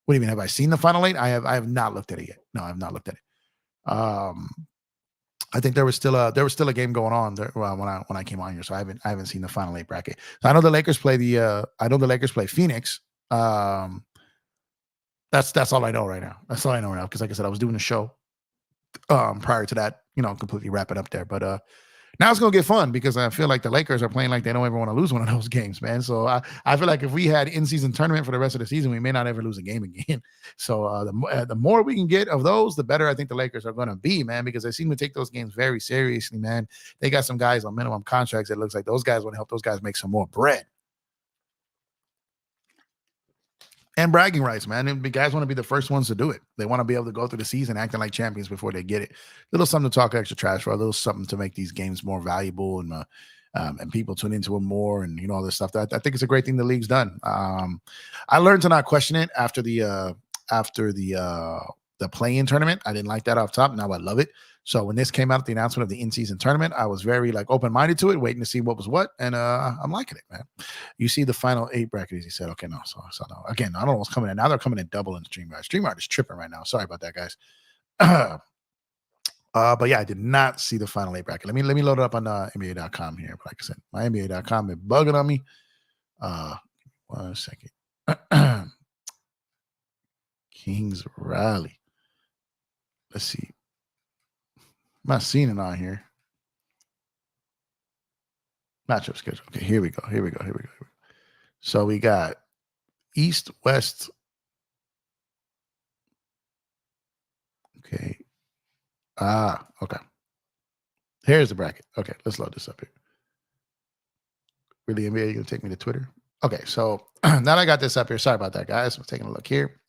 do you mean? Have I seen the final 8? I have not looked at it yet. No, I have not looked at it. I think there was still a game going on there, when I came on here, so I haven't seen the final 8 bracket. So I know the Lakers play Phoenix. That's all I know right now. That's all I know right now, because like I said, I was doing a show prior to that, completely wrap it up there. But now it's gonna get fun, because I feel like the Lakers are playing like they don't ever want to lose one of those games, man. So I feel like if we had in-season tournament for the rest of the season, we may not ever lose a game again. So the more we can get of those, the better I think the Lakers are gonna be, man, because they seem to take those games very seriously, man. They got some guys on minimum contracts. It looks like those guys want to help those guys make some more bread. And bragging rights, man. And the guys want to be the first ones to do it. They want to be able to go through the season acting like champions before they get it. A little something to talk extra trash for, a little something to make these games more valuable, and people tune into them more, and all this stuff. I think it's a great thing the league's done. I learned to not question it after the play-in tournament. I didn't like that off top. Now I love it. So when this came out, the announcement of the in-season tournament, I was very open-minded to it, waiting to see what was what, and I'm liking it, man. You see the final 8 brackets, he said. Okay, no, so no. Again, I don't know what's coming in. Now they're coming in double in StreamYard. StreamYard is tripping right now. Sorry about that, guys. But yeah, I did not see the final 8 bracket. Let me load it up on NBA.com here. But like I said, my NBA.com is bugging on me. 1 second. Kings rally. Let's see. I'm not seeing it on here. Matchup schedule. Okay, here we go. So we got East, West. Okay. Okay. Here's the bracket. Okay, let's load this up here. Really, NBA, you gonna take me to Twitter? Okay, so now that I got this up here. Sorry about that, guys. I'm taking a look here.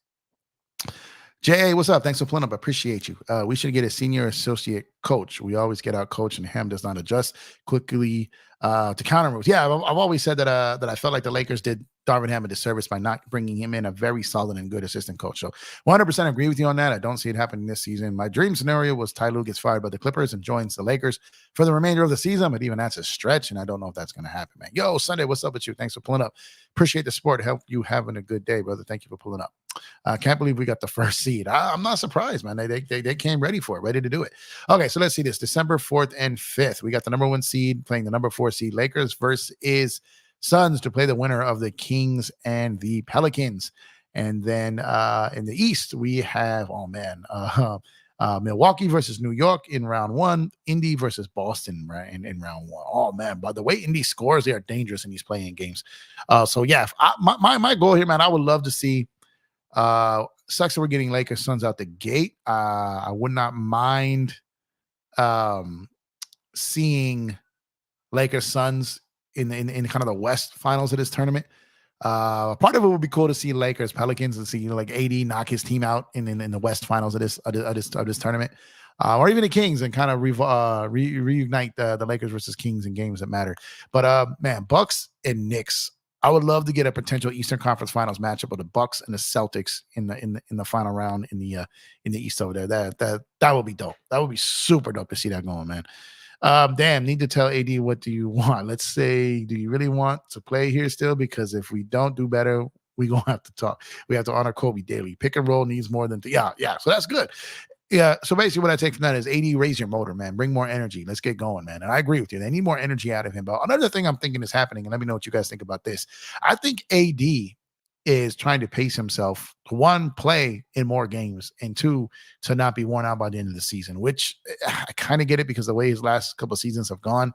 J.A., what's up? Thanks for pulling up. I appreciate you. We should get a senior associate coach. We always get our coach, and Ham does not adjust quickly to counter moves. Yeah, I've always said that I felt like the Lakers did Darvin Ham a disservice by not bringing him in a very solid and good assistant coach. So 100% agree with you on that. I don't see it happening this season. My dream scenario was Ty Lue gets fired by the Clippers and joins the Lakers for the remainder of the season, but even that's a stretch, and I don't know if that's going to happen, man. Yo, Sunday, what's up with you? Thanks for pulling up. Appreciate the support. Help you having a good day, brother. Thank you for pulling up. I can't believe we got the first seed. I'm not surprised, man. They came ready for it, ready to do it. Okay, so let's see this. December 4th and 5th. We got the number 1 seed playing the number 4 seed Lakers versus Suns to play the winner of the Kings and the Pelicans. And then in the East, we have, Milwaukee versus New York in round 1, Indy versus Boston right in round 1. Oh man, by the way Indy scores, they are dangerous in these playing games. So yeah, my goal here, man, I would love to see sucks that we're getting Lakers Suns out the gate. I would not mind seeing Lakers Suns in kind of the West finals of this tournament. Part of it would be cool to see Lakers Pelicans and see like AD knock his team out in the West finals of this tournament, or even the Kings and kind of reunite the Lakers versus Kings in games that matter. But man, Bucks and Knicks. I would love to get a potential Eastern Conference Finals matchup of the Bucks and the Celtics in the final round in the East over there. That would be dope. That would be super dope to see that going, man. Damn, need to tell AD, what do you want? Let's say, do you really want to play here still? Because if we don't do better, we're going to have to talk. We have to honor Kobe daily. Pick and roll needs more than yeah. So that's good. Yeah, so basically what I take from that is AD, raise your motor, man. Bring more energy. Let's get going, man. And I agree with you. They need more energy out of him. But another thing I'm thinking is happening, and let me know what you guys think about this. I think AD is trying to pace himself to, 1, play in more games, and 2, to not be worn out by the end of the season, which I kind of get it because the way his last couple of seasons have gone.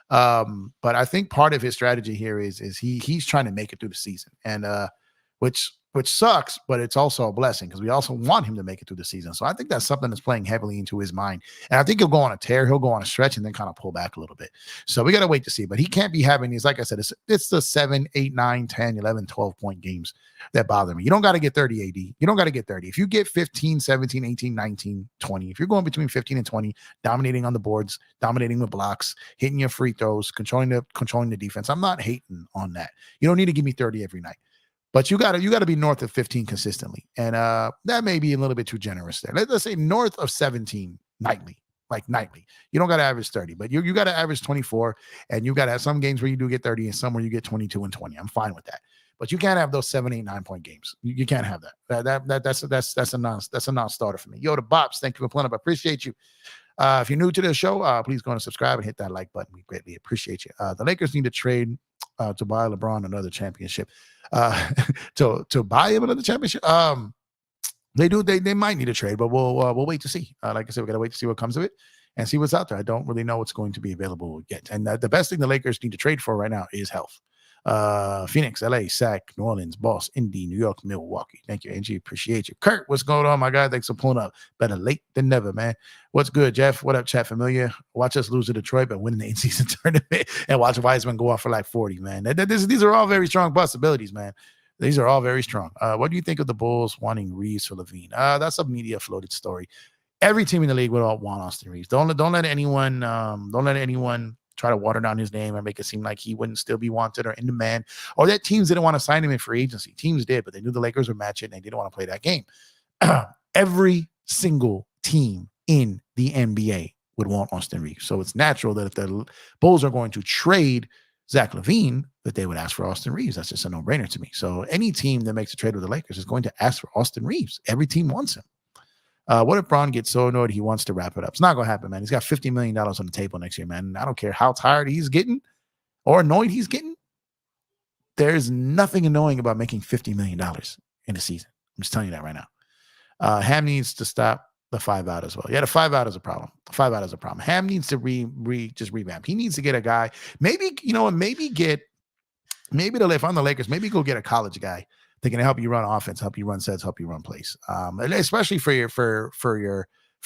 But I think part of his strategy here is he's trying to make it through the season, and which sucks, but it's also a blessing because we also want him to make it through the season. So I think that's something that's playing heavily into his mind. And I think he'll go on a tear, he'll go on a stretch, and then kind of pull back a little bit. So we got to wait to see. But he can't be having these, like I said, it's the 7, 8, 9, 10, 11, 12-point games that bother me. You don't got to get 30 AD. You don't got to get 30. If you get 15, 17, 18, 19, 20, if you're going between 15 and 20, dominating on the boards, dominating with blocks, hitting your free throws, controlling the defense, I'm not hating on that. You don't need to give me 30 every night. But you gotta be north of 15 consistently. And that may be a little bit too generous there. Let's say north of 17 nightly. You don't gotta average 30, but you gotta average 24, and you gotta have some games where you do get 30 and some where you get 22 and 20. I'm fine with that. But you can't have those 7, 8, 9-point games. You can't have that. That's a non-starter for me. Yo, the Bops, thank you for pulling up. I appreciate you. If you're new to the show, please go and subscribe and hit that like button. We greatly appreciate you. The Lakers need to trade to buy LeBron another championship. To buy him another championship. They might need a trade, but we'll wait to see. Like I said, we gotta wait to see what comes of it and see what's out there. I don't really know what's going to be available yet. And the best thing the Lakers need to trade for right now is health. Phoenix, LA, Sac, New Orleans, Boston, Indy, New York, Milwaukee. Thank you, Angie. Appreciate you. Kurt, what's going on, my guy? Thanks for pulling up. Better late than never, man. What's good, Jeff? What up, chat familiar? Watch us lose to Detroit, but win the in-season tournament, and watch Wiseman go off for like 40, man. These are all very strong possibilities, man. These are all very strong. What do you think of the Bulls wanting Reeves for Levine? That's a media floated story. Every team in the league would all want Austin Reeves. Don't let anyone try to water down his name and make it seem like he wouldn't still be wanted or in demand, or that teams didn't want to sign him in free agency. Teams did, but they knew the Lakers would match it and they didn't want to play that game. Every single team in the NBA would want Austin Reeves. So it's natural that if the Bulls are going to trade Zach LaVine, that they would ask for Austin Reeves. That's just a no-brainer to me. So any team that makes a trade with the Lakers is going to ask for Austin Reeves. Every team wants him. What if Bron gets so annoyed he wants to wrap it up? It's not going to happen, man. He's got $50 million on the table next year, man. I don't care how tired he's getting or annoyed he's getting. There's nothing annoying about making $50 million in a season. I'm just telling you that right now. Ham needs to stop the 5-out as well. Yeah, the 5-out is a problem. The 5-out is a problem. Ham needs to just revamp. He needs to get a guy. Maybe, if I'm the Lakers, maybe go get a college guy that can help you run offense, help you run sets, help you run plays. Especially for your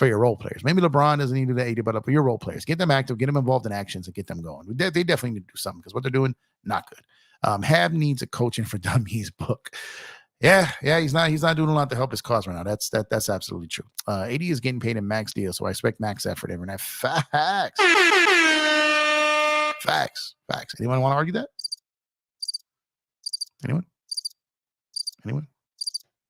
role players. Maybe LeBron doesn't need to do the 80, but for your role players, get them active, get them involved in actions, and get them going. They definitely need to do something because what they're doing, not good. Ham needs a coaching for dummies book. Yeah, he's not doing a lot to help his cause right now. That's absolutely true. AD is getting paid in max deal, so I expect max effort every night. Facts. Anyone want to argue that? Anyone? Anyone?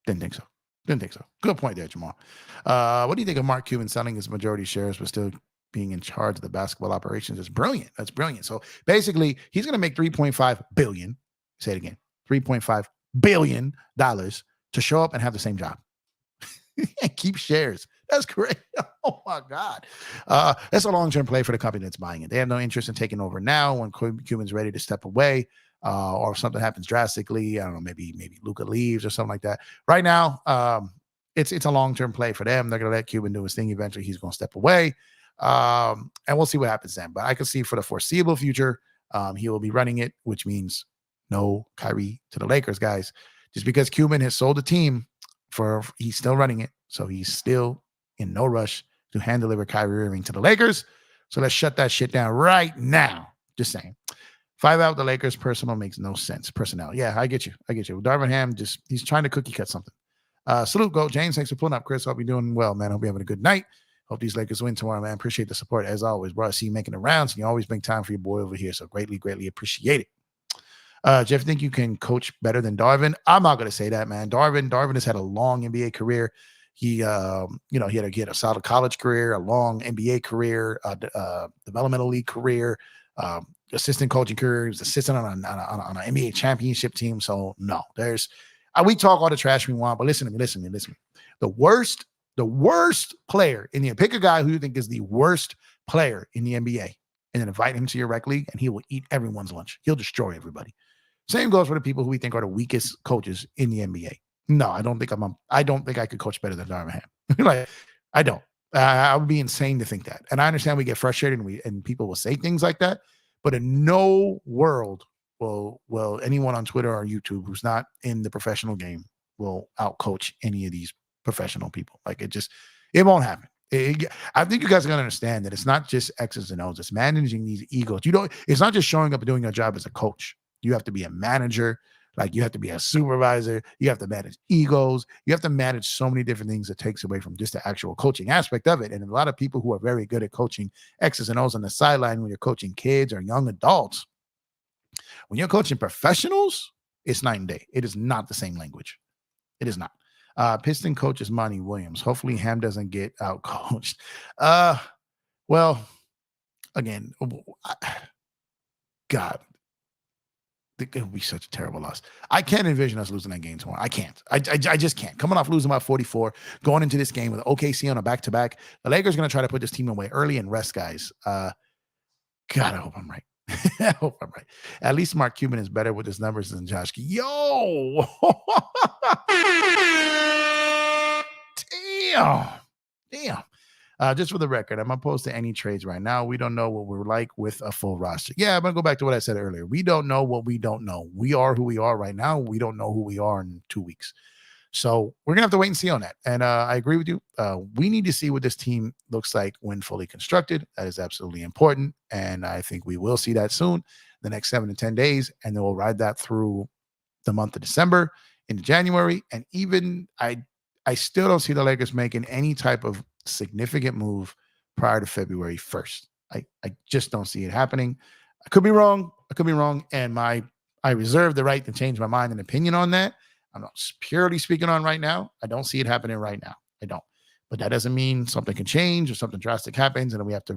Didn't think so. Didn't think so. Good point there, Jamal. What do you think of Mark Cuban selling his majority shares but still being in charge of the basketball operations? It's brilliant. That's brilliant. So basically, he's going to make $3.5 billion. Say it again. $3.5 billion to show up and have the same job. And keep shares. That's great. Oh my God. That's a long-term play for the company that's buying it. They have no interest in taking over now when Cuban's ready to step away, or if something happens drastically. I don't know, maybe Luka leaves or something like that. Right now, it's a long-term play for them. They're going to let Cuban do his thing. Eventually, he's going to step away. And we'll see what happens then. But I can see for the foreseeable future, he will be running it, which means no Kyrie to the Lakers, guys. Just because Cuban has sold the team, he's still running it, so he's still in no rush to hand deliver Kyrie Irving to the Lakers. So let's shut that shit down right now. Just saying. 5 out the Lakers personal makes no sense. Personnel. Yeah, I get you. Darvin Ham, he's trying to cookie cut something. Salute, Go James. Thanks for pulling up, Chris. Hope you're doing well, man. Hope you're having a good night. Hope these Lakers win tomorrow, man. Appreciate the support as always, bro. I see you making the rounds, and you always make time for your boy over here. So greatly appreciate it. Jeff, think you can coach better than Darvin? I'm not going to say that, man. Darvin has had a long NBA career. He had a solid college career, a long NBA career, developmental league career, assistant coaching career. He was assistant on an NBA championship team. So no, we talk all the trash we want, but listen to me. The worst player in the pick a guy who you think is the worst player in the NBA, and then invite him to your rec league, and he will eat everyone's lunch. He'll destroy everybody. Same goes for the people who we think are the weakest coaches in the NBA. No, I don't think I could coach better than Darvin Ham. Like, I don't. I would be insane to think that. And I understand we get frustrated and people will say things like that, but in no world will anyone on Twitter or YouTube who's not in the professional game will outcoach any of these professional people. Like, it won't happen. I think you guys are going to understand that it's not just X's and O's. It's managing these egos. It's not just showing up and doing your job as a coach. You have to be a manager. Like, you have to be a supervisor. You have to manage egos. You have to manage so many different things that takes away from just the actual coaching aspect of it. And a lot of people who are very good at coaching X's and O's on the sideline when you're coaching kids or young adults, when you're coaching professionals, it's night and day. It is not the same language. It is not. Piston coach is Monty Williams. Hopefully Ham doesn't get out coached. Well, again, God, it would be such a terrible loss. I can't envision us losing that game tomorrow. I can't. I just can't. Coming off losing by 44, going into this game with OKC on a back-to-back, the Lakers are going to try to put this team away early and rest guys. God, I hope I'm right. I hope I'm right. At least Mark Cuban is better with his numbers than Josh. Yo! Damn. Just for the record, I'm opposed to any trades right now. We don't know what we're like with a full roster. Yeah, I'm going to go back to what I said earlier. We don't know what we don't know. We are who we are right now. We don't know who we are in 2 weeks. So we're going to have to wait and see on that. And I agree with you. We need to see what this team looks like when fully constructed. That is absolutely important. And I think we will see that soon, the next 7 to 10 days. And then we'll ride that through the month of December into January. And even I still don't see the Lakers making any type of significant move prior to February 1st. I just don't see it happening. I could be wrong. And I reserve the right to change my mind and opinion on that. I'm not purely speaking on right now. I don't see it happening right now. I don't. But that doesn't mean something can change or something drastic happens and then we have to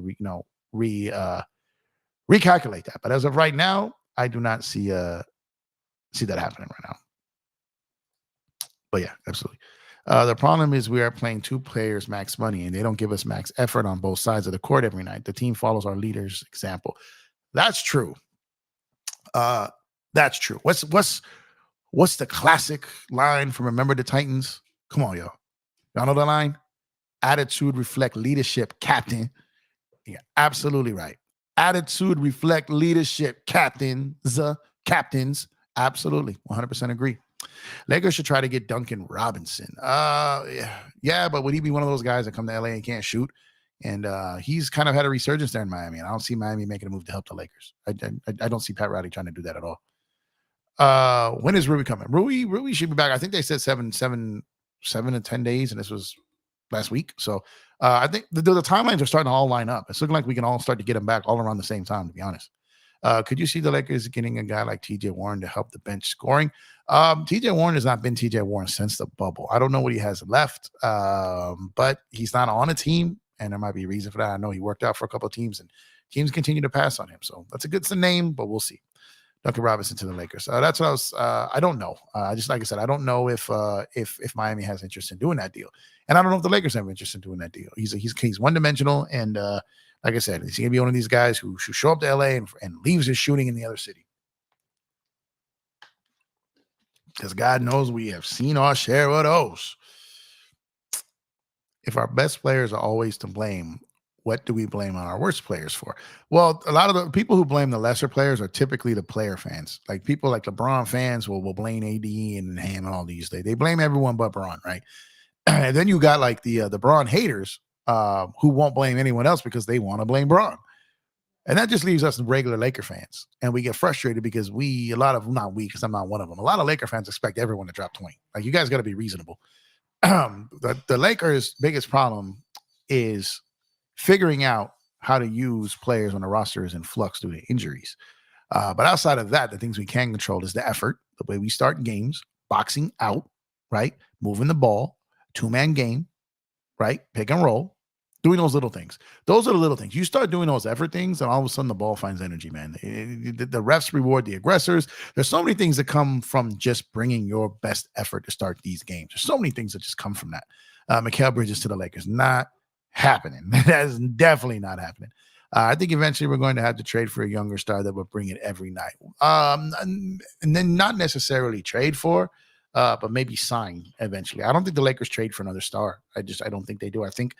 recalculate that. But as of right now, I do not see that happening right now. But yeah, absolutely. The problem is we are playing 2 players max money and they don't give us max effort on both sides of the court every night. The team follows our leader's example. That's true. That's true. What's the classic line from Remember the Titans? Come on, y'all. Y'all know the line? Attitude reflect leadership, captain. Yeah, absolutely right. Attitude reflect leadership, captains. Absolutely. 100% agree. Lakers should try to get Duncan Robinson. Yeah, but would he be one of those guys that come to LA and can't shoot? And he's kind of had a resurgence there in Miami. And I don't see Miami making a move to help the Lakers. I don't see Pat Riley trying to do that at all. When is Rui coming? Rui should be back. I think they said 7 to 10 days, and this was last week. So I think the timelines are starting to all line up. It's looking like we can all start to get him back all around the same time, to be honest. Could you see the Lakers getting a guy like TJ Warren to help the bench scoring? TJ Warren has not been TJ Warren since the bubble. I don't know what he has left, but he's not on a team, and there might be a reason for that. I know he worked out for a couple of teams, and teams continue to pass on him. So that's a good name, but we'll see. Duncan Robinson to the Lakers. That's what I was. I don't know. Just like I said, I don't know if Miami has interest in doing that deal, and I don't know if the Lakers have interest in doing that deal. He's one dimensional, and like I said, he's gonna be one of these guys who show up to LA and leaves his shooting in the other city. Because God knows we have seen our share of those. If our best players are always to blame, what do we blame on our worst players for? Well, a lot of the people who blame the lesser players are typically the player fans. Like people like LeBron fans will blame AD and Ham and all these. They blame everyone but Bron, right? And then you got like the Bron haters who won't blame anyone else because they want to blame Bron. And that just leaves us regular Laker fans. And we get frustrated because not we, because I'm not one of them. A lot of Laker fans expect everyone to drop 20. Like, you guys got to be reasonable. The Lakers' biggest problem is figuring out how to use players when the roster is in flux due to injuries. But outside of that, the things we can control is the effort, the way we start games, boxing out, right? Moving the ball, two-man game, right? Pick and roll, doing those little things. Those are the little things. You start doing those effort things, and all of a sudden the ball finds energy, man. The refs reward the aggressors. There's so many things that come from just bringing your best effort to start these games. There's so many things that just come from that. Mikal Bridges to the Lakers, not happening. That is definitely not happening. I think eventually we're going to have to trade for a younger star that will bring it every night. And then not necessarily trade for, but maybe sign eventually. I don't think the Lakers trade for another star. I don't think they do. I think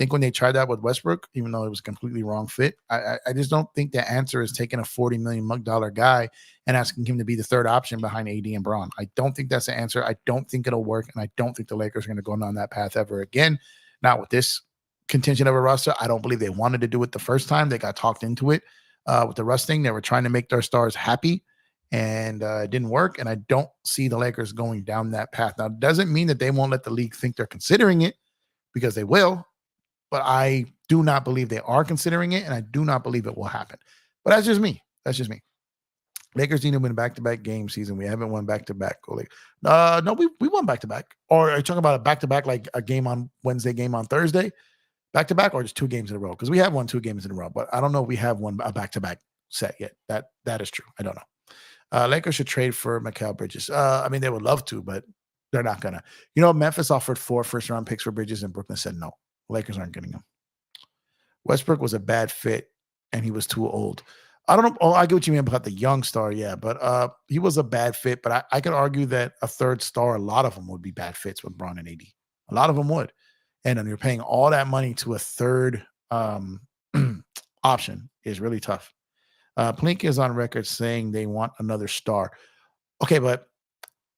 when they tried that with Westbrook, even though it was a completely wrong fit, I just don't think the answer is taking a $40 million guy and asking him to be the third option behind AD and Bron. I don't think that's the answer. I don't think it'll work, and I don't think the Lakers are going to go down that path ever again. Not with this contingent of a roster. I don't believe they wanted to do it the first time. They got talked into it with the Russ thing. They were trying to make their stars happy, and it didn't work. And I don't see the Lakers going down that path. Now, it doesn't mean that they won't let the league think they're considering it, because they will, but I do not believe they are considering it, and I do not believe it will happen. But that's just me. Lakers need to win back-to-back game season. We haven't won back-to-back. No, we won back-to-back. Or are you talking about a back-to-back, like a game on Wednesday, game on Thursday? Back-to-back, or just 2 games in a row? Because we have won 2 games in a row, but I don't know if we have won a back-to-back set yet. That is true. I don't know. Lakers should trade for Mikal Bridges. I mean, they would love to, but they're not going to. Memphis offered 4 first-round picks for Bridges, and Brooklyn said no. Lakers aren't getting him. Westbrook was a bad fit, and he was too old. I don't know. Oh, I get what you mean about the young star, yeah, but he was a bad fit. But I could argue that a third star, a lot of them would be bad fits with Bron and AD. A lot of them would. And then you're paying all that money to a third option is really tough. Plink is on record saying they want another star. Okay, but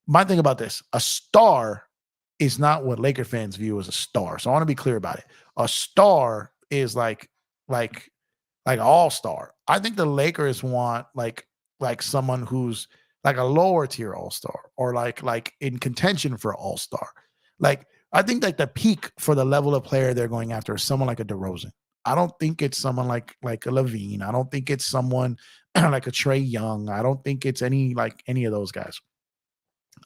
my thing about this, a star is not what Laker fans view as a star. So I want to be clear about it. A star is like all-star. I think the Lakers want like someone who's like a lower tier all-star, or like in contention for all-star. Like, I think like the peak for the level of player they're going after is someone like a DeRozan. I don't think it's someone like a Levine. I don't think it's someone like a Trae Young. I don't think it's any of those guys.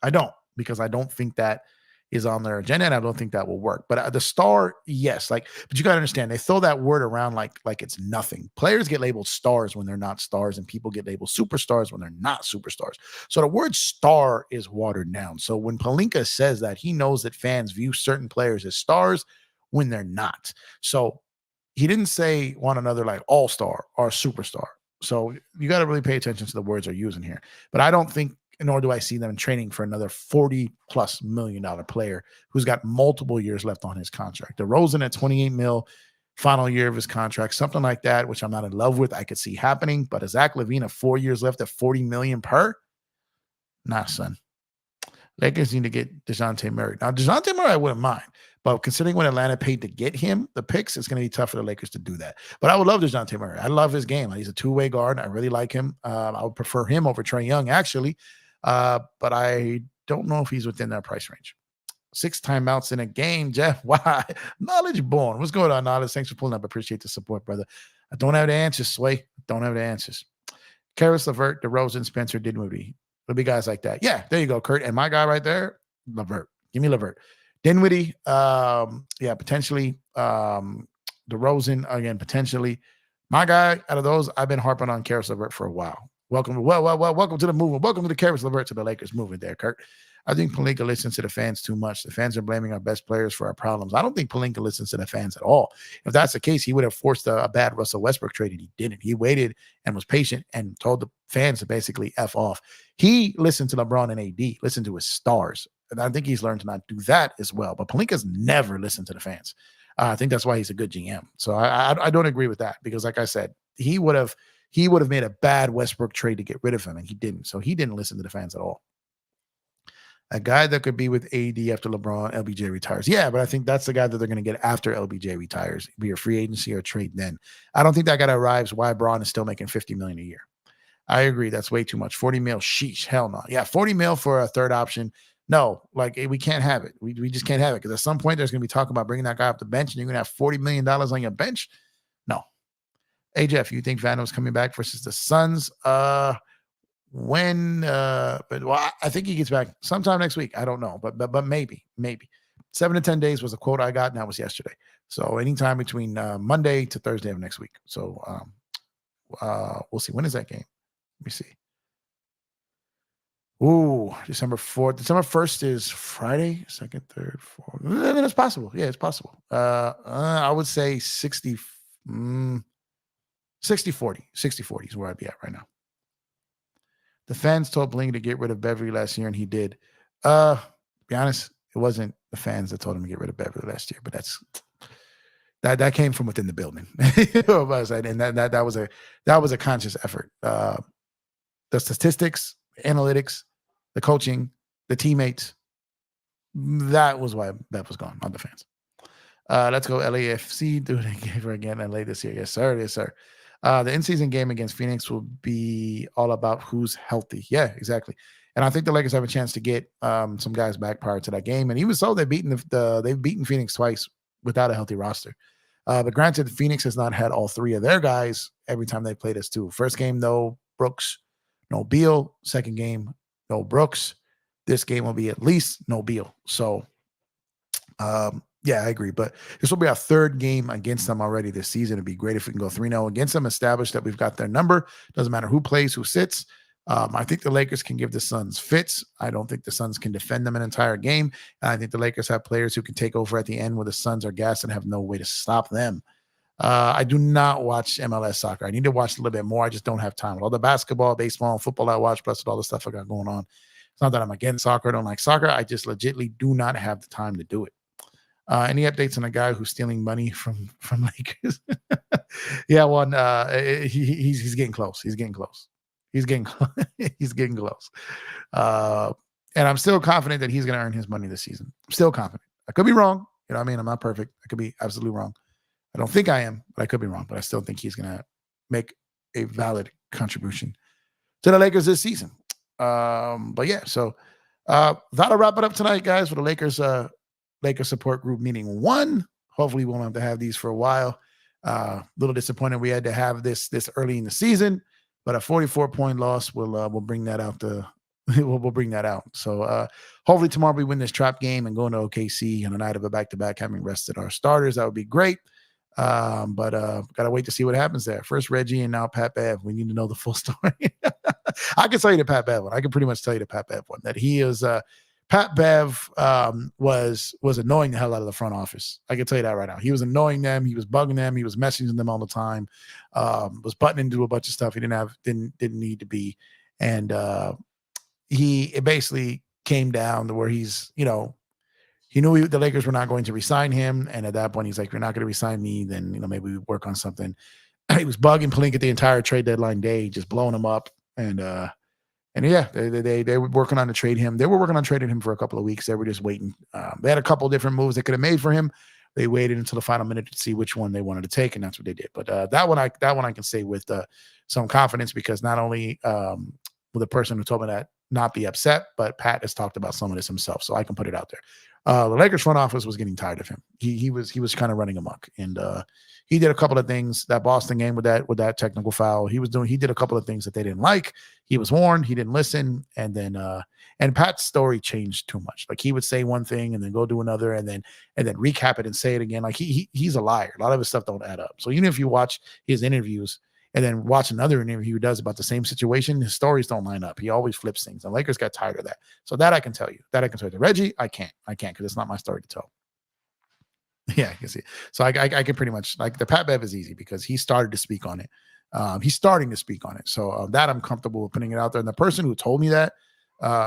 I don't, because I don't think that is on their agenda, and I don't think that will work. But the star, yes, but you got to understand, they throw that word around like it's nothing. Players get labeled stars when they're not stars, and people get labeled superstars when they're not superstars. So the word star is watered down. So when Pelinka says that, he knows that fans view certain players as stars when they're not. So he didn't say want another like all-star or superstar. So you got to really pay attention to the words they're using here. But I don't think, nor do I see them training for another $40+ million player who's got multiple years left on his contract. DeRozan at $28 million, final year of his contract, something like that, which I'm not in love with. I could see happening, but a Zach LaVine of 4 years left at $40 million per? Nah, son. Lakers need to get DeJounte Murray. Now, DeJounte Murray, I wouldn't mind, but considering what Atlanta paid to get him, the picks, it's going to be tough for the Lakers to do that. But I would love DeJounte Murray. I love his game. He's a two-way guard. I really like him. I would prefer him over Trae Young, actually. But I don't know if he's within that price range. 6 timeouts in a game, Jeff. Why? Knowledge born. What's going on, Knowledge? Thanks for pulling up. I appreciate the support, brother. I don't have the answers, Sway. Don't have the answers. Karis LeVert, DeRozan, Spencer Dinwiddie. It'll be guys like that. Yeah, there you go, Kurt. And my guy right there, LeVert. Give me LeVert. Dinwiddie, yeah, potentially. DeRozan, again, potentially. My guy, out of those, I've been harping on Karis LeVert for a while. Welcome to the movement. Welcome to the Karis LeVert to the Lakers movement there, Kurt. I think Pelinka listens to the fans too much. The fans are blaming our best players for our problems. I don't think Pelinka listens to the fans at all. If that's the case, he would have forced a bad Russell Westbrook trade, and he didn't. He waited and was patient and told the fans to basically F off. He listened to LeBron and AD, listened to his stars. And I think he's learned to not do that as well. But Pelinka's never listened to the fans. I think that's why he's a good GM. So I don't agree with that because, like I said, he would have made a bad Westbrook trade to get rid of him, and he didn't. So he didn't listen to the fans at all. A guy that could be with AD after LBJ retires. Yeah, but I think that's the guy that they're going to get after LBJ retires, be a free agency or trade then. I don't think that guy arrives why Braun is still making $50 million a year. I agree. That's way too much. 40 mil. Sheesh. Hell no. Yeah, 40 mil for a third option. No, like we can't have it. We just can't have it because at some point there's going to be talking about bringing that guy off the bench and you're going to have $40 million on your bench. No. Hey, Jeff, you think Vando's coming back versus the Suns? But I think he gets back sometime next week. I don't know, but maybe 7 to 10 days was a quote I got, and that was yesterday. So anytime between Monday to Thursday of next week. So we'll see. When is that game? Let me see. Ooh, December 4th. December 1st is Friday, 2nd, 3rd, 4th. It's possible. Yeah, it's possible. I would say 60-40. 60-40 is where I'd be at right now. The fans told Bling to get rid of Beverly last year, and he did. Be honest, it wasn't the fans that told him to get rid of Beverly last year, but that came from within the building. And that was a conscious effort. The statistics, analytics, the coaching, the teammates, that was why Bev was gone, not the fans. Let's go LAFC. Do it again LA this year. Yes, sir. Yes, sir. The in-season game against Phoenix will be all about who's healthy. Yeah, exactly. And I think the Lakers have a chance to get some guys back prior to that game. And even so, they've beaten Phoenix twice without a healthy roster. But granted, Phoenix has not had all three of their guys every time they played us too. First game, no Brooks, no Beal. Second game, no Brooks. This game will be at least no Beal. So, yeah, I agree. But this will be our third game against them already this season. It'd be great if we can go 3-0 against them, establish that we've got their number. Doesn't matter who plays, who sits. I think the Lakers can give the Suns fits. I don't think the Suns can defend them an entire game. And I think the Lakers have players who can take over at the end where the Suns are gassed and have no way to stop them. I do not watch MLS soccer. I need to watch a little bit more. I just don't have time. With all the basketball, baseball, and football I watch, plus with all the stuff I got going on. It's not that I'm against soccer. I don't like soccer. I just legitimately do not have the time to do it. Any updates on a guy who's stealing money from Lakers? Yeah, one. He's getting close. He's getting close. He's getting close. And I'm still confident that he's going to earn his money this season. I'm still confident. I could be wrong. You know what I mean? I'm not perfect. I could be absolutely wrong. I don't think I am, but I could be wrong. But I still think he's going to make a valid contribution to the Lakers this season. But yeah, so that'll wrap it up tonight, guys, for the Lakers support group meeting 1. Hopefully we won't have to have these for a while. Little disappointed we had to have this early in the season, but a 44-point loss will bring that out. We'll bring that out. So hopefully tomorrow we win this trap game and go into OKC on the night of a back-to-back, having rested our starters. That would be great. But gotta wait to see what happens there. First Reggie and now Pat Bev. We need to know the full story. I can tell you the Pat Bev one. I can pretty much tell you the Pat Bev one, that he is Pat Bev was annoying the hell out of the front office. I can tell you that right now. He was annoying them. He was bugging them. He was messaging them all the time. Was butting into a bunch of stuff he didn't need to be. And it basically came down to where he's, he knew the Lakers were not going to re-sign him. And at that point, he's like, you're not going to re-sign me. Then, maybe we work on something. He was bugging Pelinka the entire trade deadline day, just blowing him up. And yeah, they were working on to trade him. They were working on trading him for a couple of weeks. They were just waiting. They had a couple of different moves they could have made for him. They waited until the final minute to see which one they wanted to take, and that's what they did. But that one I can say with some confidence, because not only will the person who told me that not be upset, but Pat has talked about some of this himself, so I can put it out there. The Lakers front office was getting tired of him. He was kind of running amok, and he did a couple of things. That Boston game with that technical foul, he did a couple of things that they didn't like. He was warned, he didn't listen, and then and Pat's story changed too much. Like he would say one thing and then go do another, and then recap it and say it again. Like he's a liar. A lot of his stuff don't add up. So even if you watch his interviews and then watch another interview he does about the same situation, his stories don't line up. He always flips things. The Lakers got tired of that. So that I can tell you. That I can tell you. Reggie, I can't because it's not my story to tell. Yeah, I can see. So I can pretty much, like, the Pat Bev is easy because he started to speak on it. He's starting to speak on it. So that I'm comfortable with putting it out there. And the person who told me that,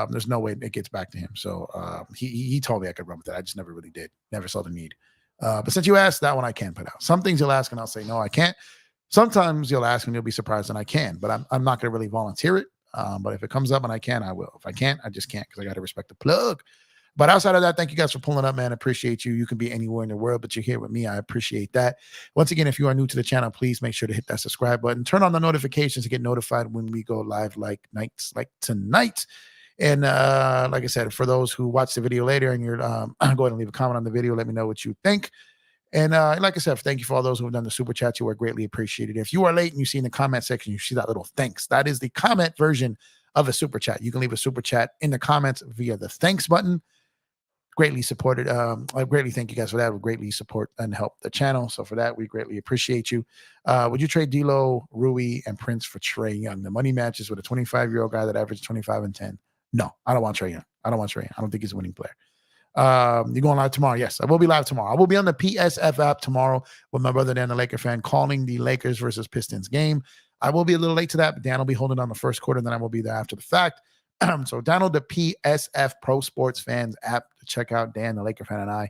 there's no way it gets back to him. So he told me I could run with that. I just never really did. Never saw the need. But since you asked, that one I can put out. Some things you'll ask and I'll say, no, I can't. Sometimes you'll ask and you'll be surprised and I can, but I'm not going to really volunteer it. But if it comes up and I can, I will. If I can't, I just can't because I got to respect the plug. But outside of that, thank you guys for pulling up, man. I appreciate you. You can be anywhere in the world, but you're here with me. I appreciate that. Once again, if you are new to the channel, please make sure to hit that subscribe button. Turn on the notifications to get notified when we go live, like nights like tonight. And like I said, for those who watch the video later and you're go ahead and leave a comment on the video. Let me know what you think. And like I said, thank you for all those who have done the super chat. You are greatly appreciated. If you are late and you see in the comment section, you see that little thanks. That is the comment version of a super chat. You can leave a super chat in the comments via the thanks button. Greatly supported. I greatly thank you guys for that. We greatly support and help the channel. So for that, we greatly appreciate you. Would you trade D'Lo, Rui, and Prince for Trae Young? The money matches with a 25-year-old guy that averaged 25 and 10. No, I don't want Trae Young. I don't think he's a winning player. You're going live tomorrow? Yes, I will be live tomorrow. I will be on the PSF app tomorrow with my brother Dan, the Laker fan, calling the Lakers versus Pistons game. I will be a little late to that, but Dan will be holding on the first quarter, and then I will be there after the fact. So download the PSF Pro Sports Fans app to check out Dan, the Laker fan, and I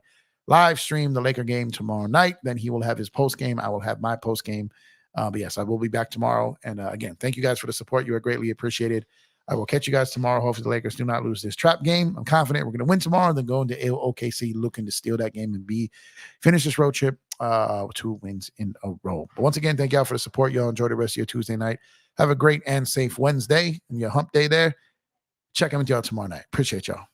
live stream the Laker game tomorrow night. Then he will have his post game. I will have my post game. But yes, I will be back tomorrow. And again, thank you guys for the support. You are greatly appreciated. I will catch you guys tomorrow. Hopefully the Lakers do not lose this trap game. I'm confident we're going to win tomorrow, then go into OKC looking to steal that game and finish this road trip 2 wins in a row. But once again, thank y'all for the support. Y'all enjoy the rest of your Tuesday night. Have a great and safe Wednesday and your hump day there. Check in with y'all tomorrow night. Appreciate y'all.